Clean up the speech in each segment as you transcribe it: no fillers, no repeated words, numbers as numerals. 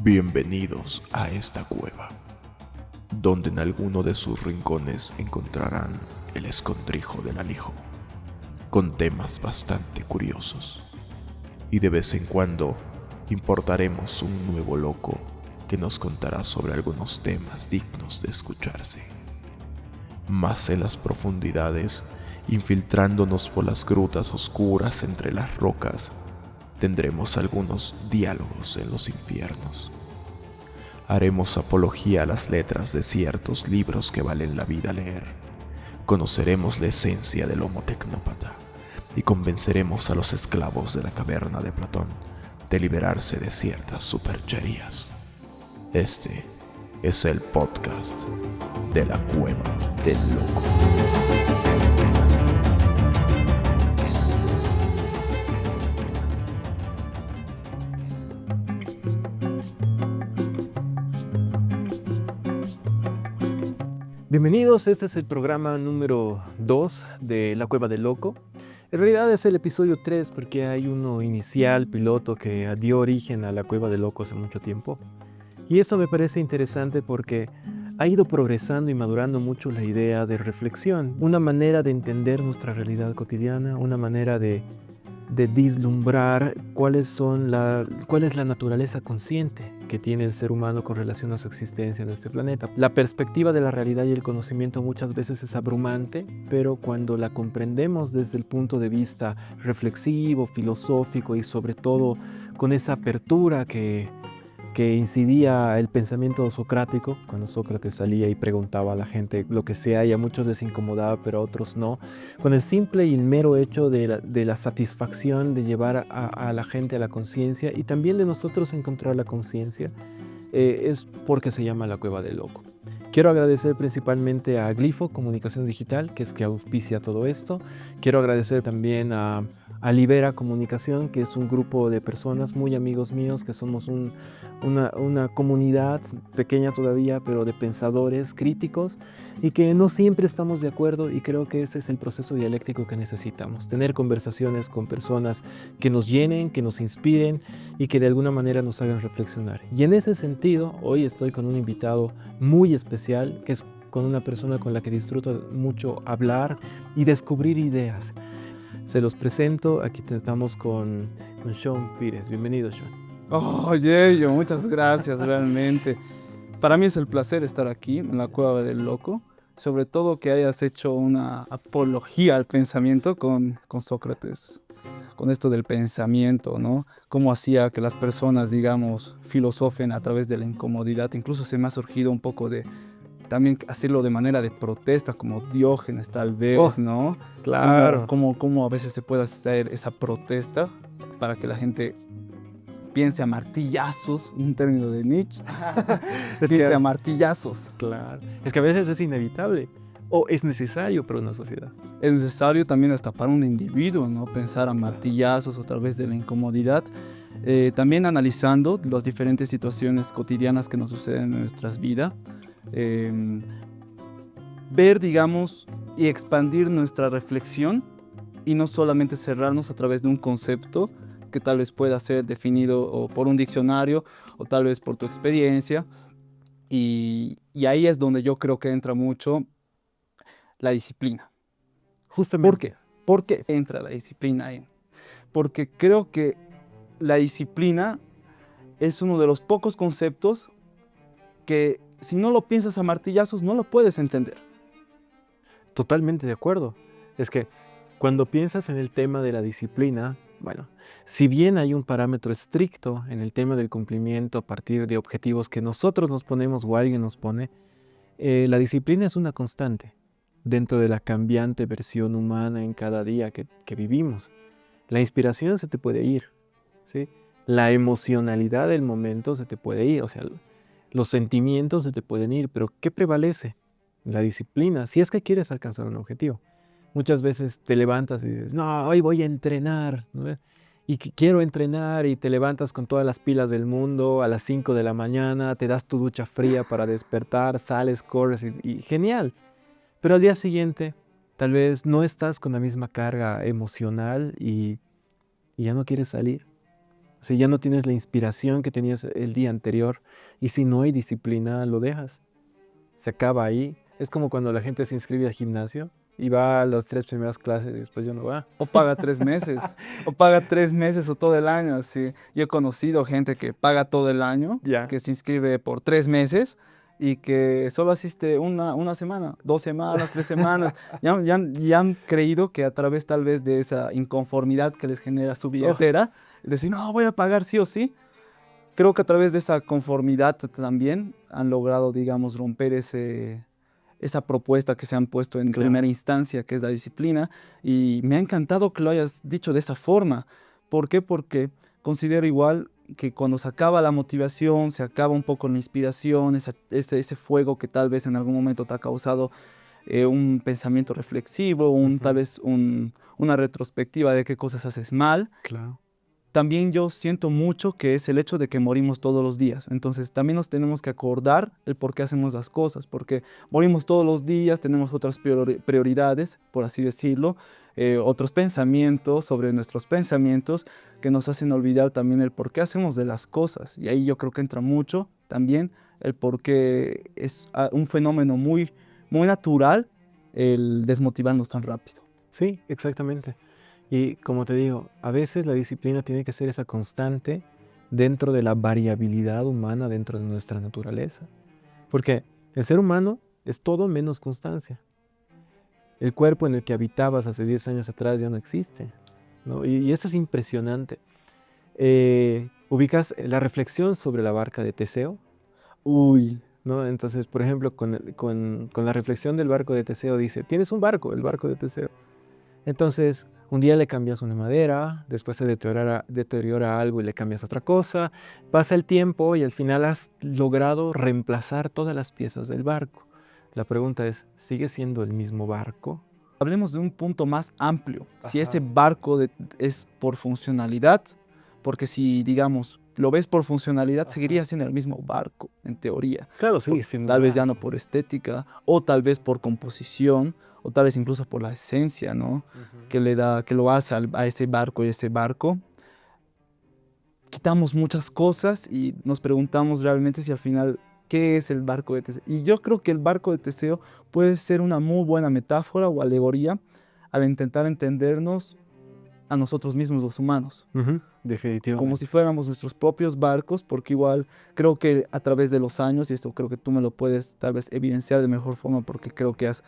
Bienvenidos a esta cueva, donde en alguno de sus rincones encontrarán el escondrijo del alijo, con temas bastante curiosos. Y de vez en cuando importaremos un nuevo loco que nos contará sobre algunos temas dignos de escucharse. Más en las profundidades, infiltrándonos por las grutas oscuras entre las rocas, tendremos algunos diálogos en los infiernos. Haremos apología a las letras de ciertos libros que valen la vida leer. Conoceremos la esencia del homo tecnópata y convenceremos a los esclavos de la caverna de Platón de liberarse de ciertas supercherías. Este es el podcast de la Cueva del Loco. Bienvenidos, este es el programa número 2 de La Cueva del Loco. En realidad es el episodio 3 porque hay uno inicial, piloto, que dio origen a La Cueva del Loco hace mucho tiempo. Y esto me parece interesante porque ha ido progresando y madurando mucho la idea de reflexión, una manera de entender nuestra realidad cotidiana, una manera de vislumbrar cuál es la naturaleza consciente que tiene el ser humano con relación a su existencia en este planeta. La perspectiva de la realidad y el conocimiento muchas veces es abrumante, pero cuando la comprendemos desde el punto de vista reflexivo, filosófico y sobre todo con esa apertura que incidía el pensamiento socrático, cuando Sócrates salía y preguntaba a la gente lo que sea y a muchos les incomodaba, pero a otros no, con el simple y el mero hecho de la satisfacción de llevar a la gente a la conciencia y también de nosotros encontrar la conciencia, es porque se llama La Cueva del Loco. Quiero agradecer principalmente a Glifo Comunicación Digital, que es que auspicia todo esto. Quiero agradecer también a Libera Comunicación, que es un grupo de personas muy amigos míos, que somos una comunidad pequeña todavía, pero de pensadores críticos y que no siempre estamos de acuerdo, y creo que ese es el proceso dialéctico que necesitamos, tener conversaciones con personas que nos llenen, que nos inspiren y que de alguna manera nos hagan reflexionar. Y en ese sentido, hoy estoy con un invitado muy especial, que es con una persona con la que disfruto mucho hablar y descubrir ideas. Se los presento, aquí estamos con Sean Pires. Bienvenido, Sean. Oye, muchas gracias realmente. Para mí es el placer estar aquí en la Cueva del Loco, sobre todo que hayas hecho una apología al pensamiento con Sócrates, con esto del pensamiento, ¿no? Cómo hacía que las personas, digamos, filosofen a través de la incomodidad. Incluso se me ha surgido un poco de también hacerlo de manera de protesta, como Diógenes tal vez, ¿no? Claro. Cómo a veces se puede hacer esa protesta para que la gente piense a martillazos, un término de Nietzsche, piense a martillazos. Claro. Es que a veces es inevitable o es necesario para una sociedad. Es necesario también hasta para un individuo, ¿no? Pensar a martillazos a través de la incomodidad. También analizando las diferentes situaciones cotidianas que nos suceden en nuestras vidas. Ver, digamos, y expandir nuestra reflexión y no solamente cerrarnos a través de un concepto que tal vez pueda ser definido o por un diccionario o tal vez por tu experiencia. Y ahí es donde yo creo que entra mucho la disciplina. Justamente. ¿Por qué? ¿Por qué entra la disciplina ahí? Porque creo que la disciplina es uno de los pocos conceptos que si no lo piensas a martillazos no lo puedes entender. Totalmente de acuerdo. Es que cuando piensas en el tema de la disciplina, bueno, si bien hay un parámetro estricto en el tema del cumplimiento a partir de objetivos que nosotros nos ponemos o alguien nos pone, la disciplina es una constante dentro de la cambiante versión humana en cada día que vivimos. La inspiración se te puede ir, ¿sí? La emocionalidad del momento se te puede ir, o sea, los sentimientos se te pueden ir, pero ¿qué prevalece? La disciplina, si es que quieres alcanzar un objetivo. Muchas veces te levantas y dices, no, hoy voy a entrenar, ¿no? y que quiero entrenar y te levantas con todas las pilas del mundo a las 5 de la mañana, te das tu ducha fría para despertar, sales, corres y genial. Pero al día siguiente tal vez no estás con la misma carga emocional y ya no quieres salir. O sea, ya no tienes la inspiración que tenías el día anterior y si no hay disciplina, lo dejas. Se acaba ahí. Es como cuando la gente se inscribe al gimnasio y va a las 3 primeras clases y después ya no va. O paga 3 meses, o paga 3 meses o todo el año, así. Yo he conocido gente que paga todo el año, Ya. que se inscribe por 3 meses y que solo asiste una semana, 2 semanas, 3 semanas. Ya han creído que a través tal vez de esa inconformidad que les genera su billetera, decir, no, voy a pagar sí o sí. Creo que a través de esa conformidad también han logrado, digamos, romper esa propuesta que se han puesto en Claro. primera instancia, que es la disciplina. Y me ha encantado que lo hayas dicho de esa forma. ¿Por qué? Porque considero igual que cuando se acaba la motivación, se acaba un poco la inspiración, ese fuego que tal vez en algún momento te ha causado un pensamiento reflexivo, tal Ujú. vez una retrospectiva de qué cosas haces mal. Claro. También yo siento mucho que es el hecho de que morimos todos los días. Entonces también nos tenemos que acordar el por qué hacemos las cosas, porque morimos todos los días, tenemos otras prioridades, por así decirlo, otros pensamientos sobre nuestros pensamientos que nos hacen olvidar también el por qué hacemos de las cosas. Y ahí yo creo que entra mucho también el por qué es un fenómeno muy, muy natural el desmotivarnos tan rápido. Sí, exactamente. Y como te digo, a veces la disciplina tiene que ser esa constante dentro de la variabilidad humana, dentro de nuestra naturaleza. Porque el ser humano es todo menos constancia. El cuerpo en el que habitabas hace 10 años atrás ya no existe, ¿no? Y eso es impresionante. Ubicas la reflexión sobre la barca de Teseo, Uy, ¿no? Entonces, por ejemplo, con la reflexión del barco de Teseo dice, tienes un barco, el barco de Teseo. Entonces, un día le cambias una madera, después se deteriora algo y le cambias otra cosa, pasa el tiempo y al final has logrado reemplazar todas las piezas del barco. La pregunta es, ¿sigue siendo el mismo barco? hablemos de un punto más amplio. Si ese Ajá. barco es por funcionalidad, porque si, digamos, lo ves por funcionalidad, seguiría siendo el mismo barco, en teoría. Claro, sigue siendo un Tal vez ya no barco. por estética, o tal vez por composición, o tal vez incluso por la esencia, ¿no? Ujú. Que le da, que lo hace a ese barco y ese barco. Quitamos muchas cosas y nos preguntamos realmente si al final, ¿qué es el barco de Teseo? Y yo creo que el barco de Teseo puede ser una muy buena metáfora o alegoría al intentar entendernos a nosotros mismos, los humanos, Ujú, como definitivamente. si fuéramos nuestros propios barcos, porque igual creo que a través de los años, y esto creo que tú me lo puedes tal vez evidenciar de mejor forma, porque creo que has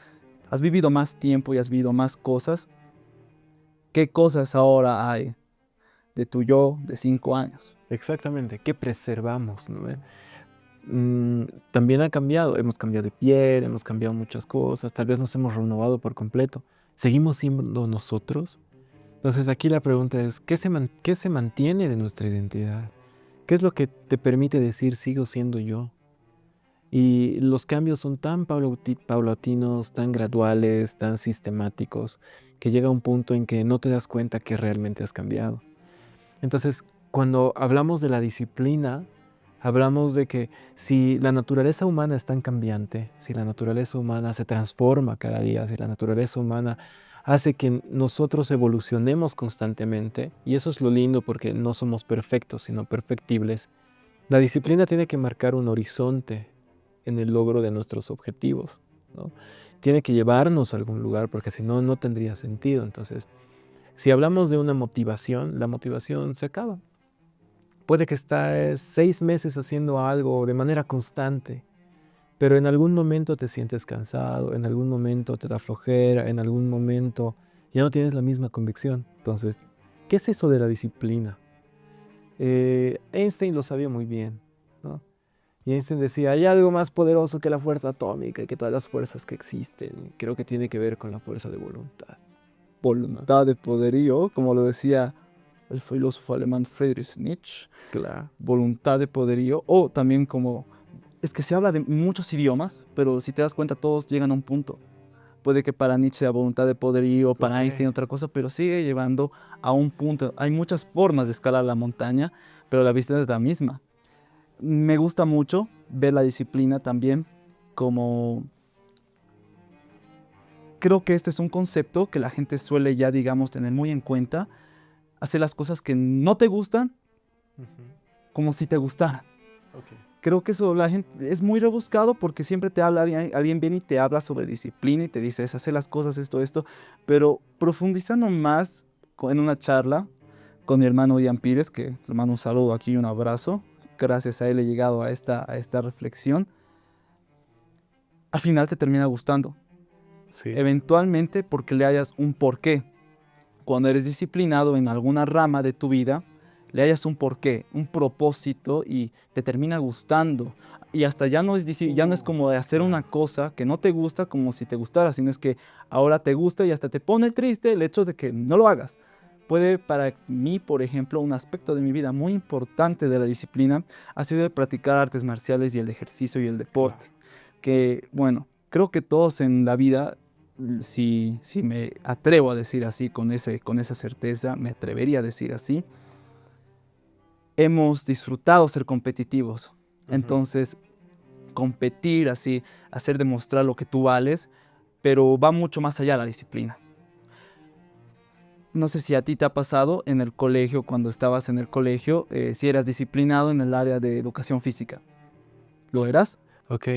vivido más tiempo y has vivido más cosas. ¿Qué cosas ahora hay de tu yo de 5 años? Exactamente. ¿Qué preservamos? ¿No? También ha cambiado. Hemos cambiado de piel, hemos cambiado muchas cosas. Tal vez nos hemos renovado por completo. ¿Seguimos siendo nosotros? Entonces aquí la pregunta es, ¿qué se mantiene de nuestra identidad? ¿Qué es lo que te permite decir sigo siendo yo? Y los cambios son tan paulatinos, tan graduales, tan sistemáticos, que llega un punto en que no te das cuenta que realmente has cambiado. Entonces, cuando hablamos de la disciplina, hablamos de que si la naturaleza humana es tan cambiante, si la naturaleza humana se transforma cada día, si la naturaleza humana hace que nosotros evolucionemos constantemente, y eso es lo lindo porque no somos perfectos, sino perfectibles, la disciplina tiene que marcar un horizonte en el logro de nuestros objetivos, ¿no? Tiene que llevarnos a algún lugar porque si no, no tendría sentido. Entonces, si hablamos de una motivación, la motivación se acaba. Puede que estés 6 meses haciendo algo de manera constante, pero en algún momento te sientes cansado, en algún momento te da flojera, en algún momento ya no tienes la misma convicción. Entonces, ¿qué es eso de la disciplina? Einstein lo sabía muy bien, ¿no? Y Einstein decía, hay algo más poderoso que la fuerza atómica y que todas las fuerzas que existen. Creo que tiene que ver con la fuerza de voluntad, ¿no? Voluntad de poderío, como lo decía el filósofo alemán Friedrich Nietzsche, Claro. voluntad de poderío, o también como, es que se habla de muchos idiomas, pero si te das cuenta todos llegan a un punto, puede que para Nietzsche sea voluntad de poderío, para Ok. Einstein otra cosa, pero sigue llevando a un punto. Hay muchas formas de escalar la montaña, pero la vista es la misma. Me gusta mucho ver la disciplina también como... Creo que este es un concepto que la gente suele ya, digamos, tener muy en cuenta. Hacer las cosas que no te gustan como si te gustaran. Ok. Creo que eso la gente es muy rebuscado porque siempre te habla alguien viene y te habla sobre disciplina y te dice es hacer las cosas, esto, pero profundizando más en una charla con mi hermano Ian Pires, que le mando un saludo aquí y un abrazo, gracias a él he llegado a esta reflexión, al final te termina gustando, Sí. eventualmente porque le hayas un porqué. Cuando eres disciplinado en alguna rama de tu vida, le hayas un porqué, un propósito y te termina gustando. Y hasta ya no es, ya no es como de hacer una Claro. cosa que no te gusta como si te gustara, sino es que ahora te gusta y hasta te pone triste el hecho de que no lo hagas. Puede para mí, por ejemplo, un aspecto de mi vida muy importante de la disciplina ha sido el practicar artes marciales y el ejercicio y el Claro. deporte. Que, bueno, creo que todos en la vida si me atrevo a decir así, con esa certeza, me atrevería a decir así, hemos disfrutado ser competitivos. Ujú. Entonces, competir así, hacer demostrar lo que tú vales, pero va mucho más allá de la disciplina. No sé si a ti te ha pasado en el colegio, cuando estabas en el colegio, si eras disciplinado en el área de educación física. ¿Lo eras? Ok.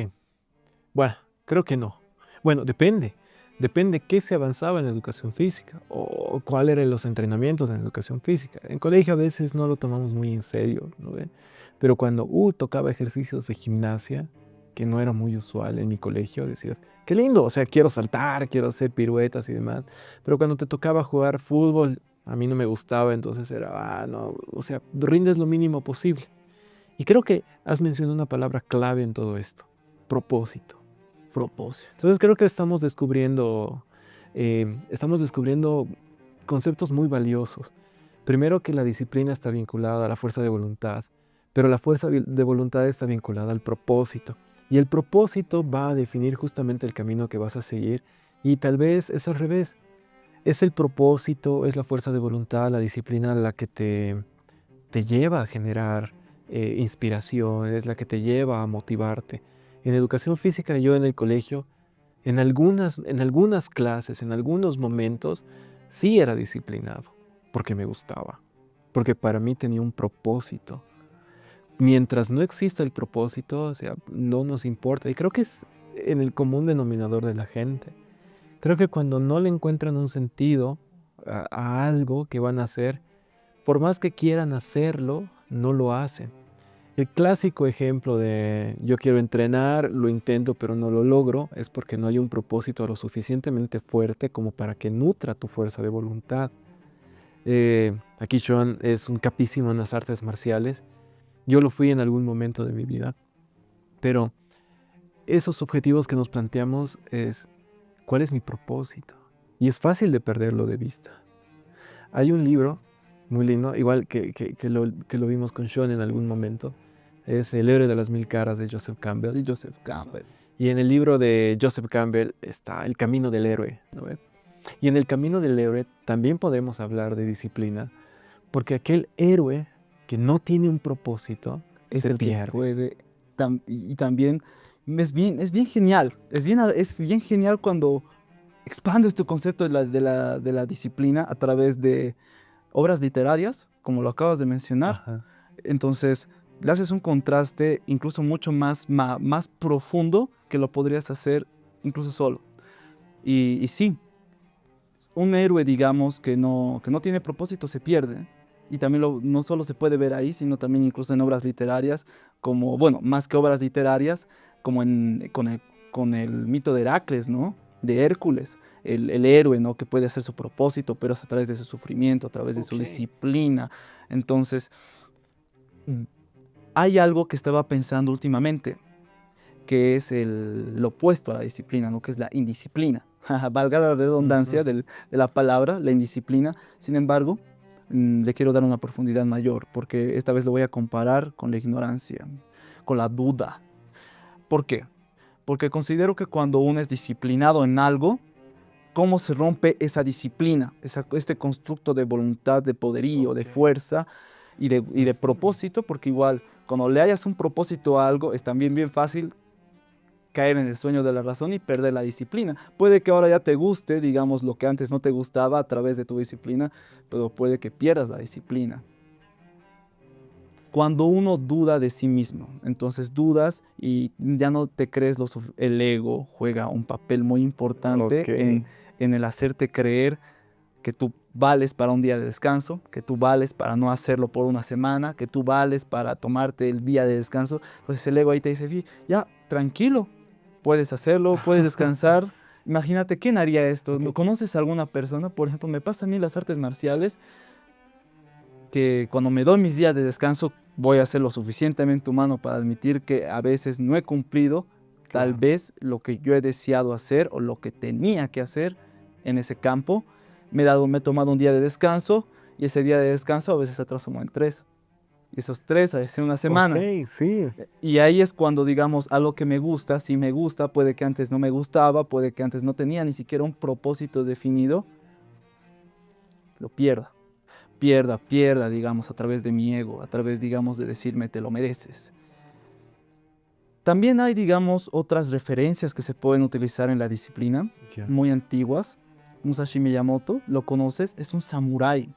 Bueno, creo que no. Bueno, depende. Depende qué se avanzaba en educación física o cuáles eran los entrenamientos en educación física. En colegio a veces no lo tomamos muy en serio, ¿no ve? Pero cuando tocaba ejercicios de gimnasia, que no era muy usual en mi colegio, decías, qué lindo, o sea, quiero saltar, quiero hacer piruetas y demás. Pero cuando te tocaba jugar fútbol, a mí no me gustaba, entonces era, no, o sea, rindes lo mínimo posible. Y creo que has mencionado una palabra clave en todo esto, propósito. Propósito. Entonces creo que estamos descubriendo conceptos muy valiosos. Primero que la disciplina está vinculada a la fuerza de voluntad, pero la fuerza de voluntad está vinculada al propósito. Y el propósito va a definir justamente el camino que vas a seguir y tal vez es al revés. Es el propósito, es la fuerza de voluntad, la disciplina la que te lleva a generar inspiración, es la que te lleva a motivarte. En educación física, yo en el colegio, en algunas clases, en algunos momentos, sí era disciplinado, porque me gustaba, porque para mí tenía un propósito. Mientras no exista el propósito, o sea, no nos importa. Y creo que es en el común denominador de la gente. Creo que cuando no le encuentran un sentido a algo que van a hacer, por más que quieran hacerlo, no lo hacen. El clásico ejemplo de yo quiero entrenar, lo intento pero no lo logro, es porque no hay un propósito lo suficientemente fuerte como para que nutra tu fuerza de voluntad. Aquí Sean es un capísimo en las artes marciales. Yo lo fui en algún momento de mi vida, pero esos objetivos que nos planteamos es ¿cuál es mi propósito? Y es fácil de perderlo de vista. Hay un libro muy lindo, igual que lo vimos con Sean en algún momento, es El héroe de las mil caras de Joseph Campbell. De Joseph Campbell. Y en el libro de Joseph Campbell está el camino del héroe, ¿no ve? Y en el camino del héroe también podemos hablar de disciplina, porque aquel héroe que no tiene un propósito Es se el que pierde. puede y también es bien genial, es bien genial cuando expandes tu concepto de la disciplina a través de obras literarias, como lo acabas de mencionar. Ajá. Entonces, le haces un contraste incluso mucho más profundo que lo podrías hacer incluso solo. Y sí, un héroe, digamos, que no tiene propósito se pierde. Y también no solo se puede ver ahí, sino también incluso en obras literarias, como, bueno, más que obras literarias, como con el mito de Heracles, ¿no? De Hércules, el héroe, ¿no? Que puede hacer su propósito, pero es a través de su sufrimiento, a través de su Ok. disciplina. Entonces, mm, hay algo que estaba pensando últimamente, que es lo opuesto a la disciplina, ¿no? Que es la indisciplina. Valga la redundancia Ujú. de la palabra, la indisciplina. Sin embargo, le quiero dar una profundidad mayor, porque esta vez lo voy a comparar con la ignorancia, con la duda. ¿Por qué? Porque considero que cuando uno es disciplinado en algo, cómo se rompe esa disciplina, este constructo de voluntad, de poderío, de fuerza y de propósito, porque igual cuando le hayas un propósito a algo es también bien fácil caer en el sueño de la razón y perder la disciplina. Puede que ahora ya te guste, digamos, lo que antes no te gustaba a través de tu disciplina, pero puede que pierdas la disciplina. Cuando uno duda de sí mismo, entonces dudas y ya no te crees el ego juega un papel muy importante Ok. en el hacerte creer que tú vales para un día de descanso, que tú vales para no hacerlo por una semana, que tú vales para tomarte el día de descanso. Entonces el ego ahí te dice, ya, tranquilo, puedes hacerlo, puedes descansar. Imagínate, ¿quién haría esto? Ok. ¿Conoces a alguna persona? Por ejemplo, me pasa a mí en las artes marciales que cuando me doy mis días de descanso voy a ser lo suficientemente humano para admitir que a veces no he cumplido tal Claro. vez lo que yo he deseado hacer o lo que tenía que hacer en ese campo. Me he tomado un día de descanso y ese día de descanso a veces se transformó en tres. Y esos tres a veces en una Ok, semana. sí. Y ahí es cuando, digamos, algo que me gusta, si me gusta, puede que antes no me gustaba, puede que antes no tenía ni siquiera un propósito definido, lo pierda, digamos, a través de mi ego, a través, digamos, de decirme te lo mereces. También hay, digamos, otras referencias que se pueden utilizar en la disciplina, Ya. muy antiguas. Musashi Miyamoto, ¿lo conoces? Es un samurái.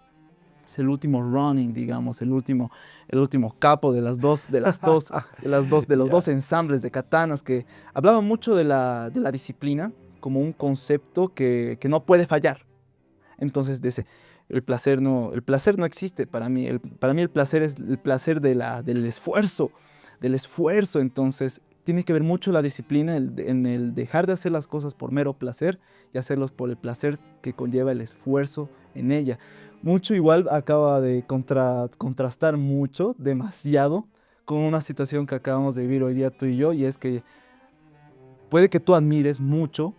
Es el último Ronin, digamos, el último capo de los dos Ya. ensambles de katanas que hablaba mucho de la disciplina como un concepto que no puede fallar. Entonces, el placer no existe para mí. Para mí el placer es el placer del esfuerzo, del esfuerzo. Entonces, tiene que ver mucho la disciplina en el dejar de hacer las cosas por mero placer y hacerlos por el placer que conlleva el esfuerzo en ella. Mucho igual acaba de contrastar mucho, demasiado, con una situación que acabamos de vivir hoy día tú y yo, y es que puede que tú admires mucho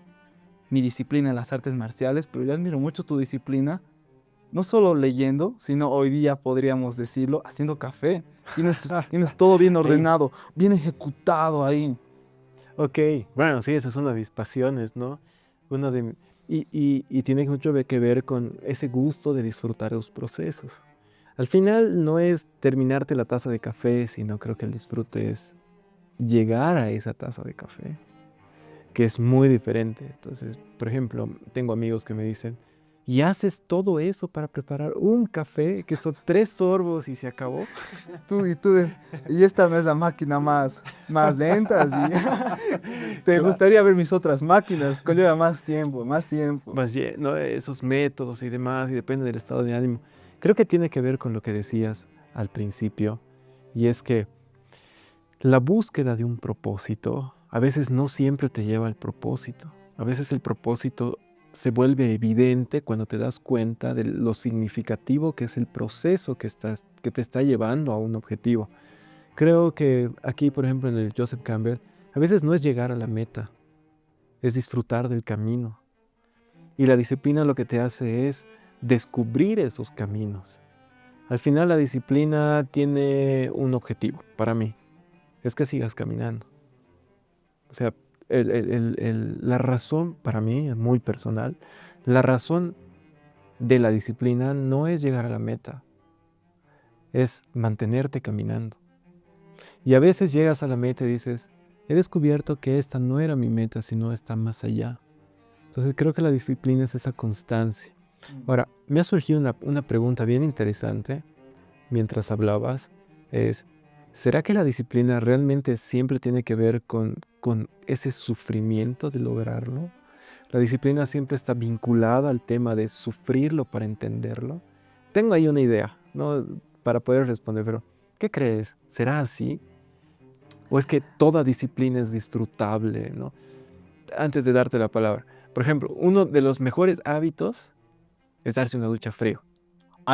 mi disciplina en las artes marciales, pero yo admiro mucho tu disciplina, no solo leyendo, sino hoy día podríamos decirlo, haciendo café. Tienes todo bien Ahí. ordenado, bien ejecutado ahí. Ok, bueno, sí, esa es una de mis pasiones, ¿no? Una de, y tiene mucho que ver con ese gusto de disfrutar los procesos. Al final no es terminarte la taza de café, sino creo que el disfrute es llegar a esa taza de café, que es muy diferente. Entonces, por ejemplo, tengo amigos que me dicen, ¿y haces todo eso para preparar un café que son 3 sorbos y se acabó? Y esta no es la máquina más lenta, así. Te gustaría ver mis otras máquinas, conlleva más tiempo, más tiempo. Más bien, ¿no? Esos métodos y demás, y depende del estado de ánimo. Creo que tiene que ver con lo que decías al principio, y es que la búsqueda de un propósito a veces no siempre te lleva al propósito. A veces el propósito se vuelve evidente cuando te das cuenta de lo significativo que es el proceso que te está llevando a un objetivo. Creo que aquí, por ejemplo, en el Joseph Campbell, a veces no es llegar a la meta, es disfrutar del camino. Y la disciplina lo que te hace es descubrir esos caminos. Al final la disciplina tiene un objetivo para mí, es que sigas caminando. O sea, la razón para mí es muy personal. La razón de la disciplina no es llegar a la meta, es mantenerte caminando. Y a veces llegas a la meta y dices, he descubierto que esta no era mi meta, sino está más allá. Entonces creo que la disciplina es esa constancia. Ahora, me ha surgido una pregunta bien interesante mientras hablabas, es, ¿será que la disciplina realmente siempre tiene que ver con ese sufrimiento de lograrlo? ¿La disciplina siempre está vinculada al tema de sufrirlo para entenderlo? Tengo ahí una idea, ¿no? Para poder responder, pero ¿qué crees? ¿Será así? ¿O es que toda disciplina es disfrutable, ¿no? Antes de darte la palabra, por ejemplo, uno de los mejores hábitos es darse una ducha frío,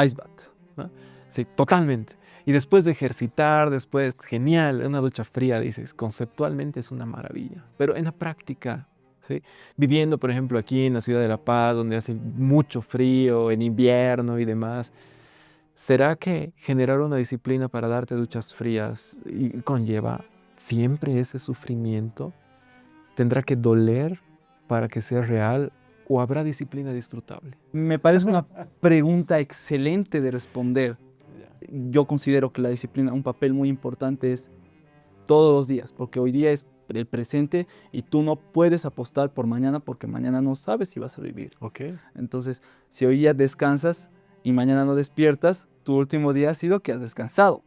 Ice bath. ¿no? Sí, totalmente. Y después de ejercitar, después, genial, una ducha fría, dices, conceptualmente es una maravilla. Pero en la práctica, ¿sí? Viviendo, por ejemplo, aquí en la ciudad de La Paz, donde hace mucho frío, en invierno y demás, ¿será que generar una disciplina para darte duchas frías conlleva siempre ese sufrimiento? ¿Tendrá que doler para que sea real? ¿O habrá disciplina disfrutable? Me parece una pregunta excelente de responder. Yo considero que la disciplina, un papel muy importante es todos los días, porque hoy día es el presente y tú no puedes apostar por mañana porque mañana no sabes si vas a vivir. Ok. Entonces, si hoy día descansas y mañana no despiertas, tu último día ha sido que has descansado.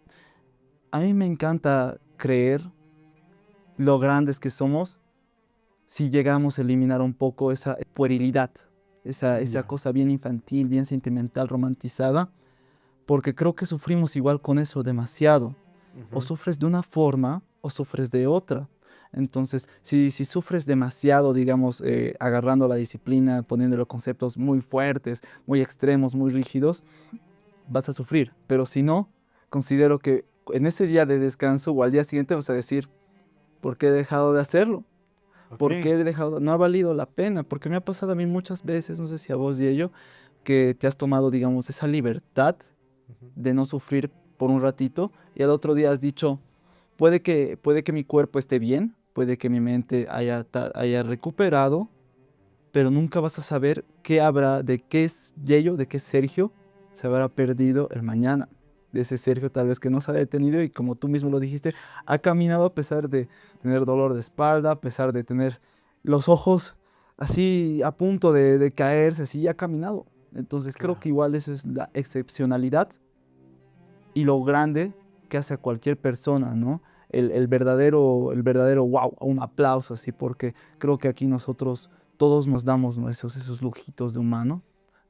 A mí me encanta creer lo grandes que somos si llegamos a eliminar un poco esa puerilidad, esa Ya. cosa bien infantil, bien sentimental, romantizada, porque creo que sufrimos igual con eso demasiado. O sufres de una forma o sufres de otra. Entonces, si sufres demasiado, digamos, agarrando la disciplina, poniéndole conceptos muy fuertes, muy extremos, muy rígidos, vas a sufrir. Pero si no, considero que en ese día de descanso o al día siguiente vas a decir, ¿por qué he dejado de hacerlo? ¿Por qué he dejado? No ha valido la pena, porque me ha pasado a mí muchas veces, no sé si a vos y ello, que te has tomado, digamos, esa libertad de no sufrir por un ratito y al otro día has dicho, puede que mi cuerpo esté bien, puede que mi mente haya recuperado, pero nunca vas a saber qué habrá, de qué es Yello, de qué Sergio se habrá perdido el mañana. De ese Sergio tal vez que no se ha detenido y como tú mismo lo dijiste, ha caminado a pesar de tener dolor de espalda, a pesar de tener los ojos así a punto de caerse, así ha caminado. Entonces creo que igual esa es la excepcionalidad y lo grande que hace a cualquier persona, ¿no? El verdadero wow, un aplauso así, porque creo que aquí nosotros todos nos damos, ¿no? Esos lujitos de humano,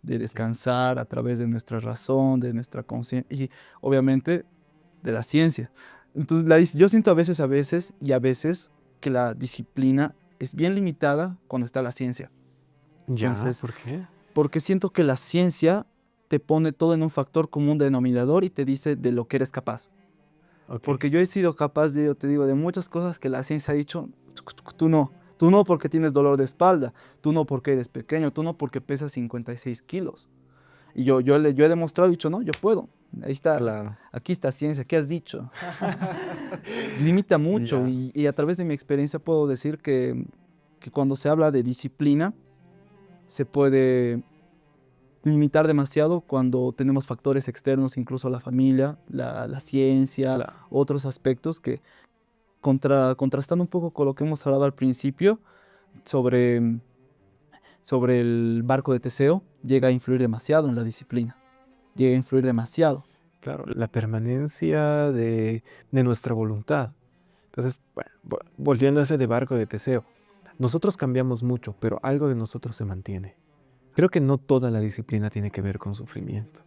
de descansar a través de nuestra razón, de nuestra conciencia y obviamente de la ciencia. Entonces, yo siento a veces y a veces que la disciplina es bien limitada cuando está la ciencia. Ya, Entonces, ¿por qué? porque siento que la ciencia te pone todo en un factor común denominador y te dice de lo que eres capaz. Ok. Porque yo he sido capaz de, yo te digo, de muchas cosas que la ciencia ha dicho, tú no porque tienes dolor de espalda, tú no porque eres pequeño, tú no porque pesas 56 kilos. Y yo he demostrado, he dicho, no, yo puedo. Ahí está, Claro. aquí está ciencia, ¿qué has dicho? Limita mucho Ya. y a través de mi experiencia puedo decir que cuando se habla de disciplina, se puede limitar demasiado cuando tenemos factores externos, incluso la familia, la ciencia, Claro. otros aspectos que contrastando un poco con lo que hemos hablado al principio sobre, sobre el barco de Teseo, llega a influir demasiado en la disciplina, llega a influir demasiado. Claro, la permanencia de nuestra voluntad. Entonces, bueno, volviendo a ese de barco de Teseo, nosotros cambiamos mucho, pero algo de nosotros se mantiene. Creo que no toda la disciplina tiene que ver con sufrimiento.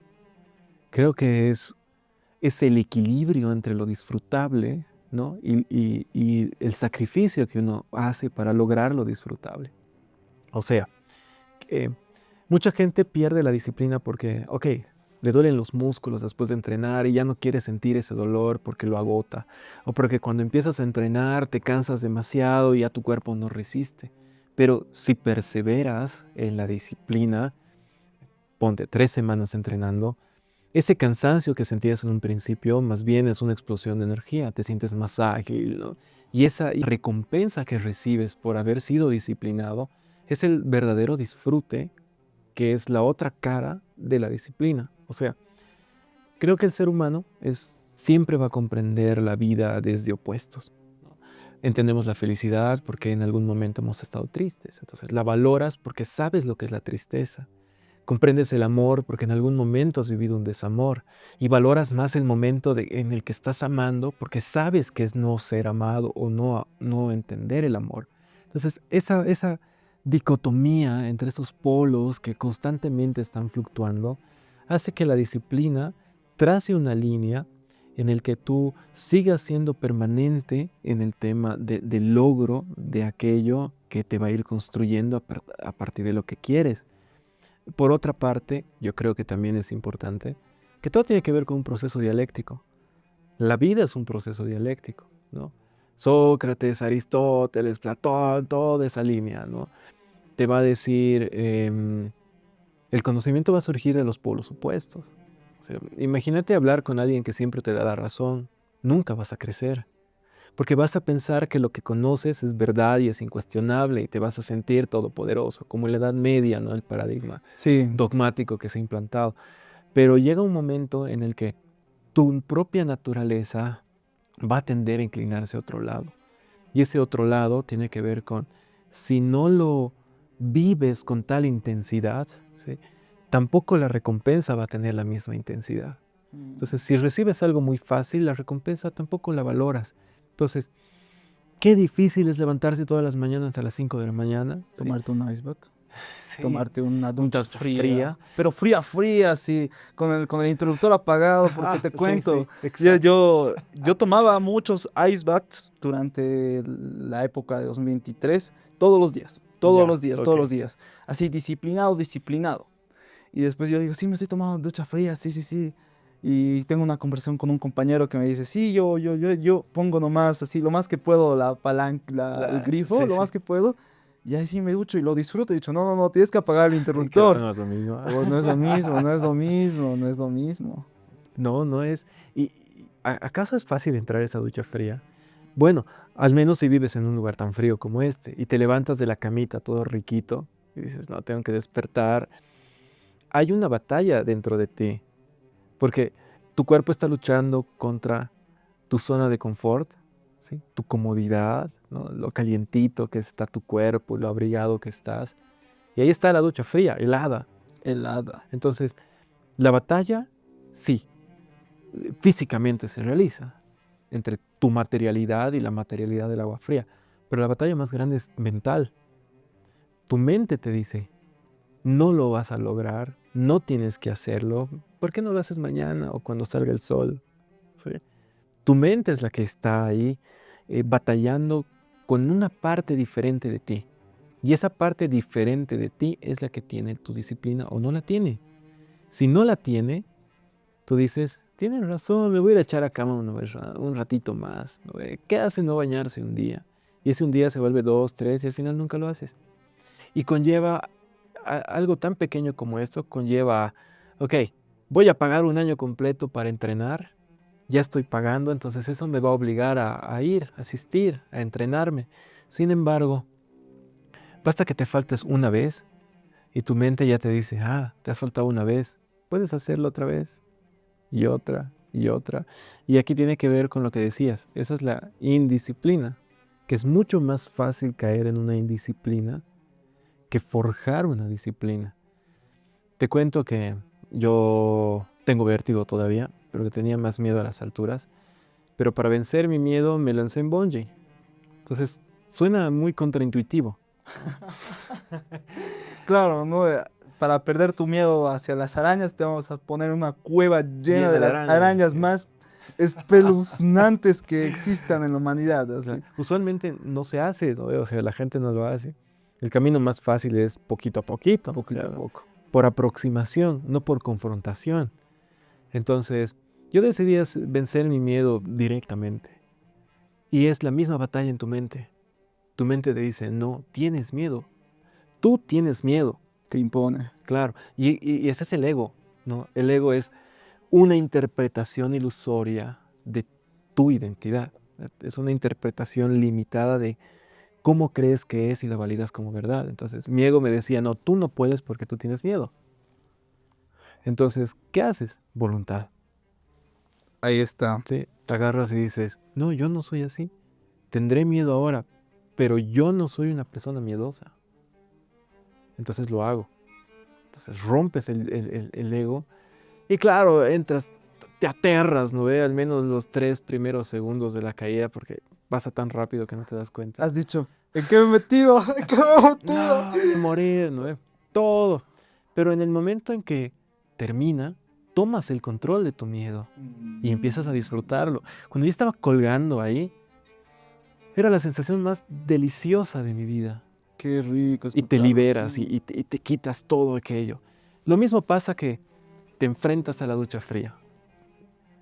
Creo que es el equilibrio entre lo disfrutable, ¿no? Y el sacrificio que uno hace para lograr lo disfrutable. O sea, eh, mucha gente pierde la disciplina porque, ok, le duelen los músculos después de entrenar y ya no quiere sentir ese dolor porque lo agota. O porque cuando empiezas a entrenar te cansas demasiado y ya tu cuerpo no resiste. Pero si perseveras en la disciplina, ponte 3 semanas entrenando, ese cansancio que sentías en un principio más bien es una explosión de energía, te sientes más ágil, ¿no? Y esa recompensa que recibes por haber sido disciplinado es el verdadero disfrute, que es la otra cara de la disciplina. O sea, creo que el ser humano siempre va a comprender la vida desde opuestos. Entendemos la felicidad porque en algún momento hemos estado tristes, entonces la valoras porque sabes lo que es la tristeza. Comprendes el amor porque en algún momento has vivido un desamor y valoras más el momento en el que estás amando porque sabes que es no ser amado o no entender el amor. Entonces, esa dicotomía entre esos polos que constantemente están fluctuando hace que la disciplina trace una línea en el que tú sigas siendo permanente en el tema del logro de aquello que te va a ir construyendo a partir de lo que quieres. Por otra parte, yo creo que también es importante que todo tiene que ver con un proceso dialéctico. La vida es un proceso dialéctico, ¿no? Sócrates, Aristóteles, Platón, toda esa línea, ¿no? Te va a decir, el conocimiento va a surgir de los polos opuestos. O sea, imagínate hablar con alguien que siempre te da la razón, nunca vas a crecer. Porque vas a pensar que lo que conoces es verdad y es incuestionable y te vas a sentir todopoderoso, como en la Edad Media, ¿no? El paradigma Sí, dogmático que se ha implantado. Pero llega un momento en el que tu propia naturaleza va a tender a inclinarse a otro lado. Y ese otro lado tiene que ver con, si no lo vives con tal intensidad, ¿sí? Tampoco la recompensa va a tener la misma intensidad. Entonces, si recibes algo muy fácil, la recompensa tampoco la valoras. Entonces, qué difícil es levantarse todas las mañanas a las 5 de la mañana. ¿Sí? tomarte un ice bath. Sí. Tomarte una ducha Ducha fría, fría. pero fría, fría, sí, con el interruptor apagado, porque te Sí, cuento, sí, exacto. yo tomaba muchos ice baths durante la época de 2023, todos los días, Ya, todos ok. los días, así disciplinado, disciplinado. Y después yo digo, sí, me estoy tomando ducha fría, sí, sí, sí. Y tengo una conversación con un compañero que me dice, sí, yo pongo nomás así, lo más que puedo, la palanca, el grifo, Sí, lo sí. más que puedo. Y ahí sí me ducho y lo disfruto. He dicho, no, no, no, tienes que apagar el Claro, interruptor. no es lo mismo. Oh, no es lo mismo, no es lo mismo, no es lo mismo. No, no es. ¿Acaso es fácil entrar a esa ducha fría? Bueno, al menos si vives en un lugar tan frío como este y te levantas de la camita todo riquito y dices, no, tengo que despertar. Hay una batalla dentro de ti, porque tu cuerpo está luchando contra tu zona de confort, ¿sí? Tu comodidad, ¿no? Lo calientito que está tu cuerpo, lo abrigado que estás. Y ahí está la ducha fría, helada. Helada. Entonces, la batalla, sí, físicamente se realiza entre tu materialidad y la materialidad del agua fría. Pero la batalla más grande es mental. Tu mente te dice, no lo vas a lograr, no tienes que hacerlo. ¿Por qué no lo haces mañana o cuando salga el sol? ¿Sí? Tu mente es la que está ahí batallando con una parte diferente de ti. Y esa parte diferente de ti es la que tiene tu disciplina o no la tiene. Si no la tiene, tú dices, tienen razón, me voy a ir a echar a cama un ratito más. ¿No? ¿Qué hace no bañarse un día? Y ese un día se vuelve dos, tres y al final nunca lo haces. Y conlleva algo tan pequeño como esto, conlleva, ok, voy a pagar un año completo para entrenar, ya estoy pagando, entonces eso me va a obligar a ir, a asistir, a entrenarme. Sin embargo, basta que te faltes una vez y tu mente ya te dice, ah, te has faltado una vez, puedes hacerlo otra vez y otra y otra. Y aquí tiene que ver con lo que decías, esa es la indisciplina, que es mucho más fácil caer en una indisciplina que forjar una disciplina. Te cuento que yo tengo vértigo todavía, pero le tenía más miedo a las alturas. Pero para vencer mi miedo me lancé en bungee. Entonces, suena muy contraintuitivo. Claro, ¿no? Para perder tu miedo hacia las arañas, te vamos a poner una cueva llena Llena de de las arañas. arañas más espeluznantes que existan en la humanidad. O sea, Así. usualmente no se hace, ¿no? O sea, la gente no lo hace. El camino más fácil es poquito a poquito, o Poquito a sea, poco. por aproximación, no por confrontación. Entonces, yo decidí vencer mi miedo directamente. Y es la misma batalla en tu mente. Tu mente te dice, no, tienes miedo. Tú tienes miedo, Te impone. claro. Y ese es el ego, ¿no? El ego es una interpretación ilusoria de tu identidad. Es una interpretación limitada de cómo crees que es y la validas como verdad. Entonces, mi ego me decía, no, tú no puedes porque tú tienes miedo. Entonces, ¿qué haces? Voluntad. Ahí está. ¿Sí? Te agarras y dices, no, yo no soy así. Tendré miedo ahora, pero yo no soy una persona miedosa. Entonces lo hago. Entonces rompes el ego y claro, entras, te aterras, ¿no ve? Al menos los 3 primeros segundos de la caída porque pasa tan rápido que no te das cuenta. Has dicho, ¿en qué me he metido? ¿En qué me he metido? No, voy a morir, ¿no ve? Todo. Pero en el momento en que termina, tomas el control de tu miedo y empiezas a disfrutarlo. Cuando yo estaba colgando ahí, era la sensación más deliciosa de mi vida. Qué rico Y te escucharlo liberas así. y te quitas todo aquello. Lo mismo pasa que te enfrentas a la ducha fría.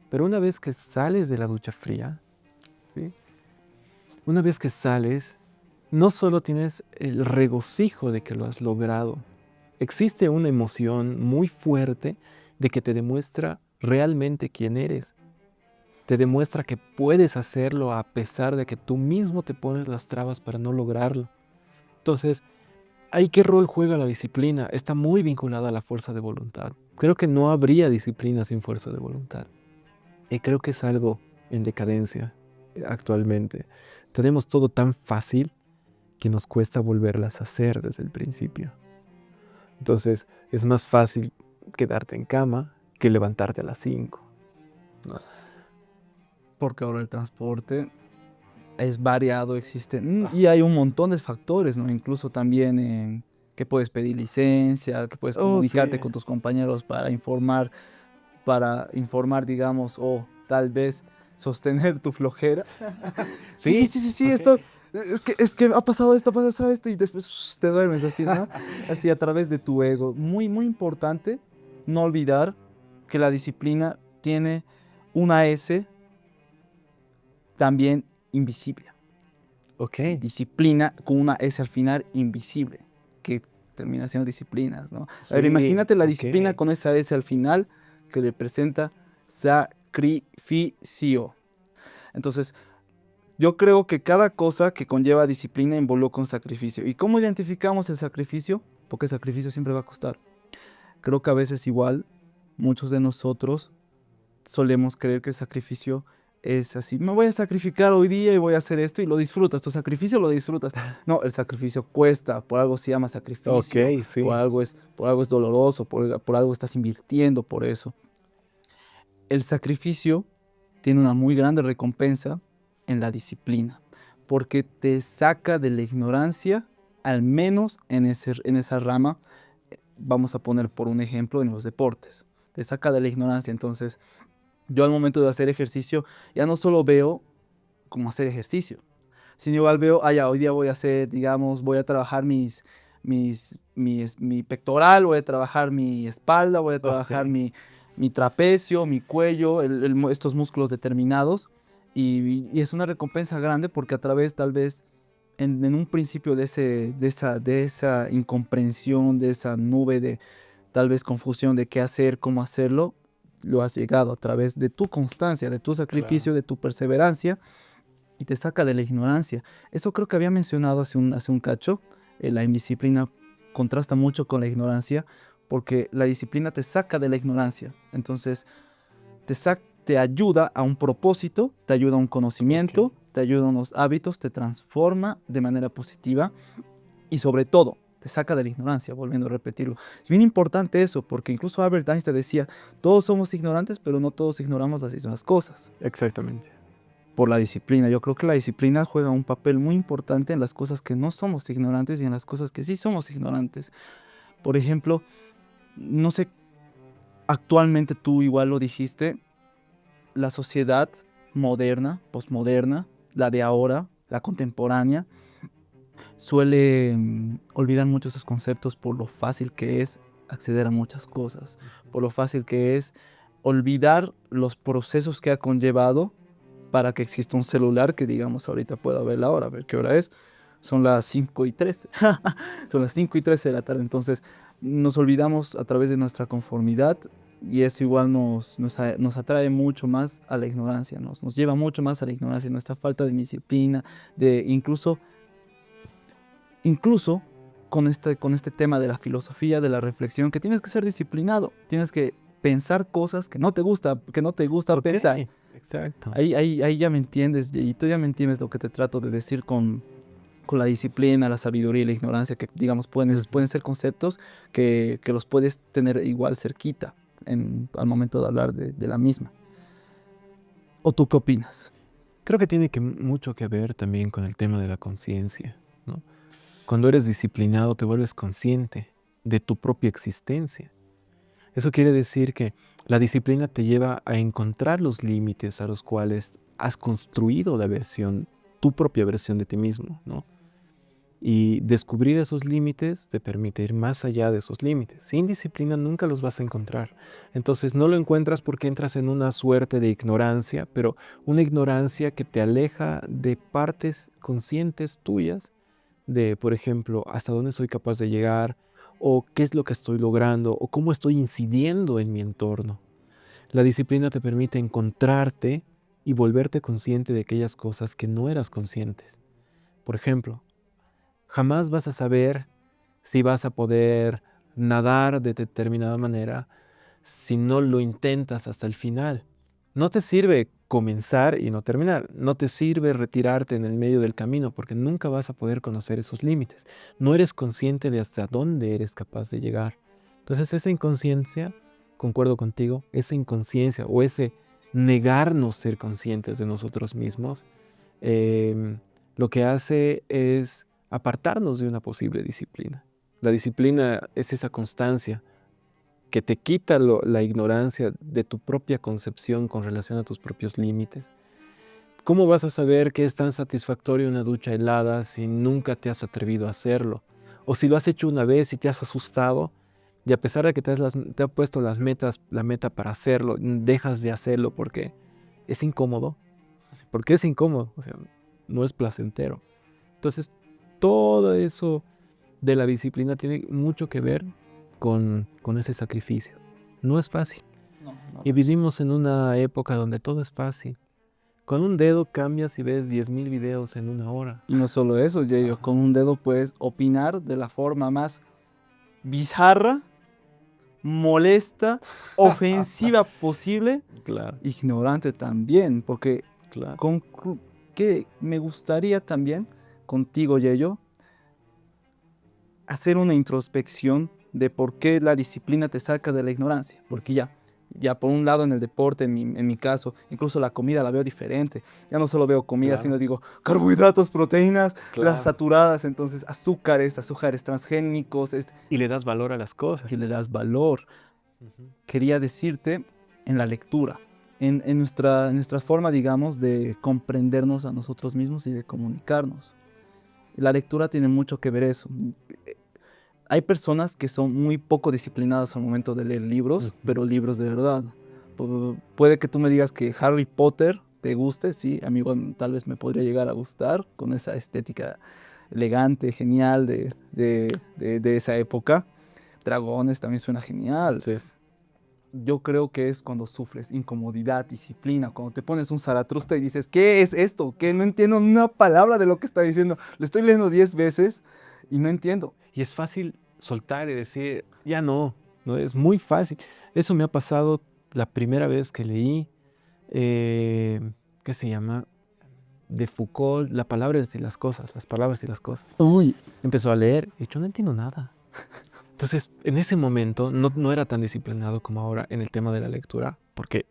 Pero una vez que sales de la ducha fría, ¿sí? Una vez que sales, no solo tienes el regocijo de que lo has logrado, existe una emoción muy fuerte de que te demuestra realmente quién eres. te demuestra que puedes hacerlo a pesar de que tú mismo te pones las trabas para no lograrlo. Entonces, ¿ahí qué rol juega la disciplina? Está muy vinculada a la fuerza de voluntad. Creo que no habría disciplina sin fuerza de voluntad. Y creo que es algo en decadencia actualmente. Tenemos todo tan fácil que nos cuesta volverlas a hacer desde el principio. Entonces, es más fácil quedarte en cama que levantarte a las 5. ¿No? Porque ahora el transporte es variado, existe, y hay un montón de factores, ¿no? Incluso también que puedes pedir licencia, que puedes comunicarte con tus compañeros para informar, digamos, o tal vez sostener tu flojera. Sí, Okay. esto, es que ha pasado esto, y después te duermes así, ¿no? Así a través de tu ego. Muy, muy importante no olvidar que la disciplina tiene una S también invisible. Ok. Sí, disciplina con una S al final, invisible, que termina siendo disciplinas, ¿no? A ver, Sí, imagínate la ok. disciplina con esa S al final que representa sacrificio. Entonces, yo creo que cada cosa que conlleva disciplina involucra un sacrificio. ¿Y cómo identificamos el sacrificio? Porque el sacrificio siempre va a costar. Creo que a veces igual muchos de nosotros solemos creer que el sacrificio es así, me voy a sacrificar hoy día y voy a hacer esto y lo disfrutas, tu sacrificio lo disfrutas. No, el sacrificio cuesta, por algo se llama sacrificio, Ok, sí. por algo es doloroso, por algo estás invirtiendo por eso. El sacrificio tiene una muy grande recompensa en la disciplina, porque te saca de la ignorancia, al menos en esa rama. Vamos a poner por un ejemplo en los deportes, te saca de la ignorancia. Entonces, yo al momento de hacer ejercicio ya no solo veo cómo hacer ejercicio, sino igual veo, ya, hoy día voy a hacer, digamos, voy a trabajar mi pectoral, voy a trabajar mi espalda, voy a trabajar Ok. mi trapecio, mi cuello, estos músculos determinados. Y es una recompensa grande porque a través tal vez en un principio de esa incomprensión, de esa nube de tal vez confusión de qué hacer, cómo hacerlo, lo has llegado a través de tu constancia, de tu sacrificio, Claro. de tu perseverancia, y te saca de la ignorancia. Eso creo que había mencionado hace un cacho. La indisciplina contrasta mucho con la ignorancia porque la disciplina te saca de la ignorancia. Entonces, te ayuda a un propósito, te ayuda a un conocimiento, Ok. te ayuda a unos hábitos, te transforma de manera positiva y sobre todo te saca de la ignorancia, volviendo a repetirlo. Es bien importante eso, porque incluso Albert Einstein decía, todos somos ignorantes, pero no todos ignoramos las mismas cosas. Exactamente. Por la disciplina, yo creo que la disciplina juega un papel muy importante en las cosas que no somos ignorantes y en las cosas que sí somos ignorantes. Por ejemplo, no sé, actualmente tú igual lo dijiste, la sociedad moderna, posmoderna, la de ahora, la contemporánea, suele olvidar mucho esos conceptos por lo fácil que es acceder a muchas cosas, por lo fácil que es olvidar los procesos que ha conllevado para que exista un celular que digamos ahorita pueda ver la hora, a ver qué hora es. Son las 5:13. Son las 5:13 de la tarde. Entonces nos olvidamos a través de nuestra conformidad y eso igual nos atrae mucho más a la ignorancia, nos lleva mucho más a la ignorancia, nuestra falta de disciplina, de incluso con este tema de la filosofía, de la reflexión, que tienes que ser disciplinado, tienes que pensar cosas que no te gusta Ok. pensar. Exacto. Ahí ya me entiendes, y tú ya me entiendes lo que te trato de decir con la disciplina, la sabiduría y la ignorancia, que digamos pueden ser conceptos que los puedes tener igual cerquita al momento de hablar de la misma. ¿O tú qué opinas? Creo que tiene mucho que ver también con el tema de la conciencia, ¿no? Cuando eres disciplinado te vuelves consciente de tu propia existencia. Eso quiere decir que la disciplina te lleva a encontrar los límites a los cuales has construido tu propia versión de ti mismo, ¿no? Y descubrir esos límites te permite ir más allá de esos límites. Sin disciplina nunca los vas a encontrar. Entonces no lo encuentras porque entras en una suerte de ignorancia, pero una ignorancia que te aleja de partes conscientes tuyas, de, por ejemplo, hasta dónde soy capaz de llegar, o qué es lo que estoy logrando, o cómo estoy incidiendo en mi entorno. La disciplina te permite encontrarte y volverte consciente de aquellas cosas que no eras conscientes. Por ejemplo, jamás vas a saber si vas a poder nadar de determinada manera si no lo intentas hasta el final. No te sirve comenzar y no terminar. No te sirve retirarte en el medio del camino porque nunca vas a poder conocer esos límites. No eres consciente de hasta dónde eres capaz de llegar. Entonces esa inconsciencia, concuerdo contigo, esa inconsciencia o ese negarnos ser conscientes de nosotros mismos, lo que hace es apartarnos de una posible disciplina. La disciplina es esa constancia que te quita la ignorancia de tu propia concepción con relación a tus propios límites. ¿Cómo vas a saber que es tan satisfactoria una ducha helada si nunca te has atrevido a hacerlo? O si lo has hecho una vez y te has asustado, y a pesar de que te has puesto la meta para hacerlo, dejas de hacerlo porque es incómodo. Porque es incómodo, o sea, no es placentero. Entonces, todo eso de la disciplina tiene mucho que ver con ese sacrificio. No es fácil. No, no Y lo es. vivimos en una época donde todo es fácil. Con un dedo cambias y ves 10.000 videos en una hora. Y no solo eso, Yayo, Ajá. con un dedo puedes opinar de la forma más bizarra, molesta, ofensiva posible, Claro, ignorante también, porque claro. que me gustaría también contigo, Yayo, hacer una introspección de por qué la disciplina te saca de la ignorancia, porque ya por un lado en el deporte, en mi caso, incluso la comida la veo diferente. Ya no solo veo comida, Claro. sino digo carbohidratos, proteínas, Claro. las saturadas, entonces azúcares transgénicos, Y le das valor a las cosas. que le das valor. Ujú. Quería decirte en la lectura, en nuestra forma, digamos, de comprendernos a nosotros mismos y de comunicarnos. La lectura tiene mucho que ver eso. Hay personas que son muy poco disciplinadas al momento de leer libros, Ujú. pero libros de verdad. Puede que tú me digas que Harry Potter te guste, sí, a mí igual tal vez me podría llegar a gustar con esa estética elegante, genial de esa época. Dragones también suena genial. Sí. Yo creo que es cuando sufres incomodidad, disciplina, cuando te pones un Zaratustra y dices, ¿qué es esto? Que no entiendo una palabra de lo que está diciendo. Lo estoy leyendo 10 veces y no entiendo. Y es fácil soltar y decir, ya no, no es muy fácil. Eso me ha pasado la primera vez que leí, ¿qué se llama? De Foucault, La palabra y las cosas, las palabras y las cosas. Uy, Empezó a leer y yo no entiendo nada. Entonces, en ese momento no era tan disciplinado como ahora en el tema de la lectura, porque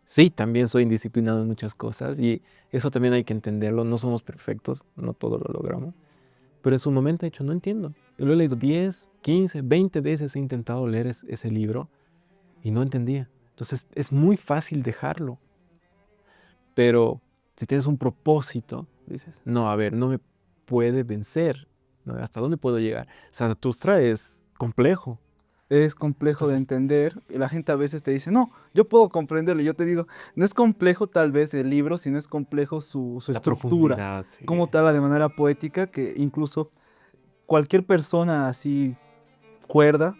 sí, también soy indisciplinado en muchas cosas y eso también hay que entenderlo. No somos perfectos, no todo lo logramos. Pero en su momento he dicho, no entiendo. Yo lo he leído 10, 15, 20 veces he intentado leer ese libro y no entendía. Entonces es muy fácil dejarlo. Pero si tienes un propósito, dices, no, a ver, no me puede vencer, ¿no? ¿Hasta dónde puedo llegar? Zaratustra es complejo. es complejo de Entonces, entender. Y la gente a veces te dice, no, yo puedo comprenderlo. Y yo te digo, no es complejo tal vez el libro, sino es complejo su la estructura. profundidad, sí. Cómo te habla de manera poética que incluso cualquier persona así cuerda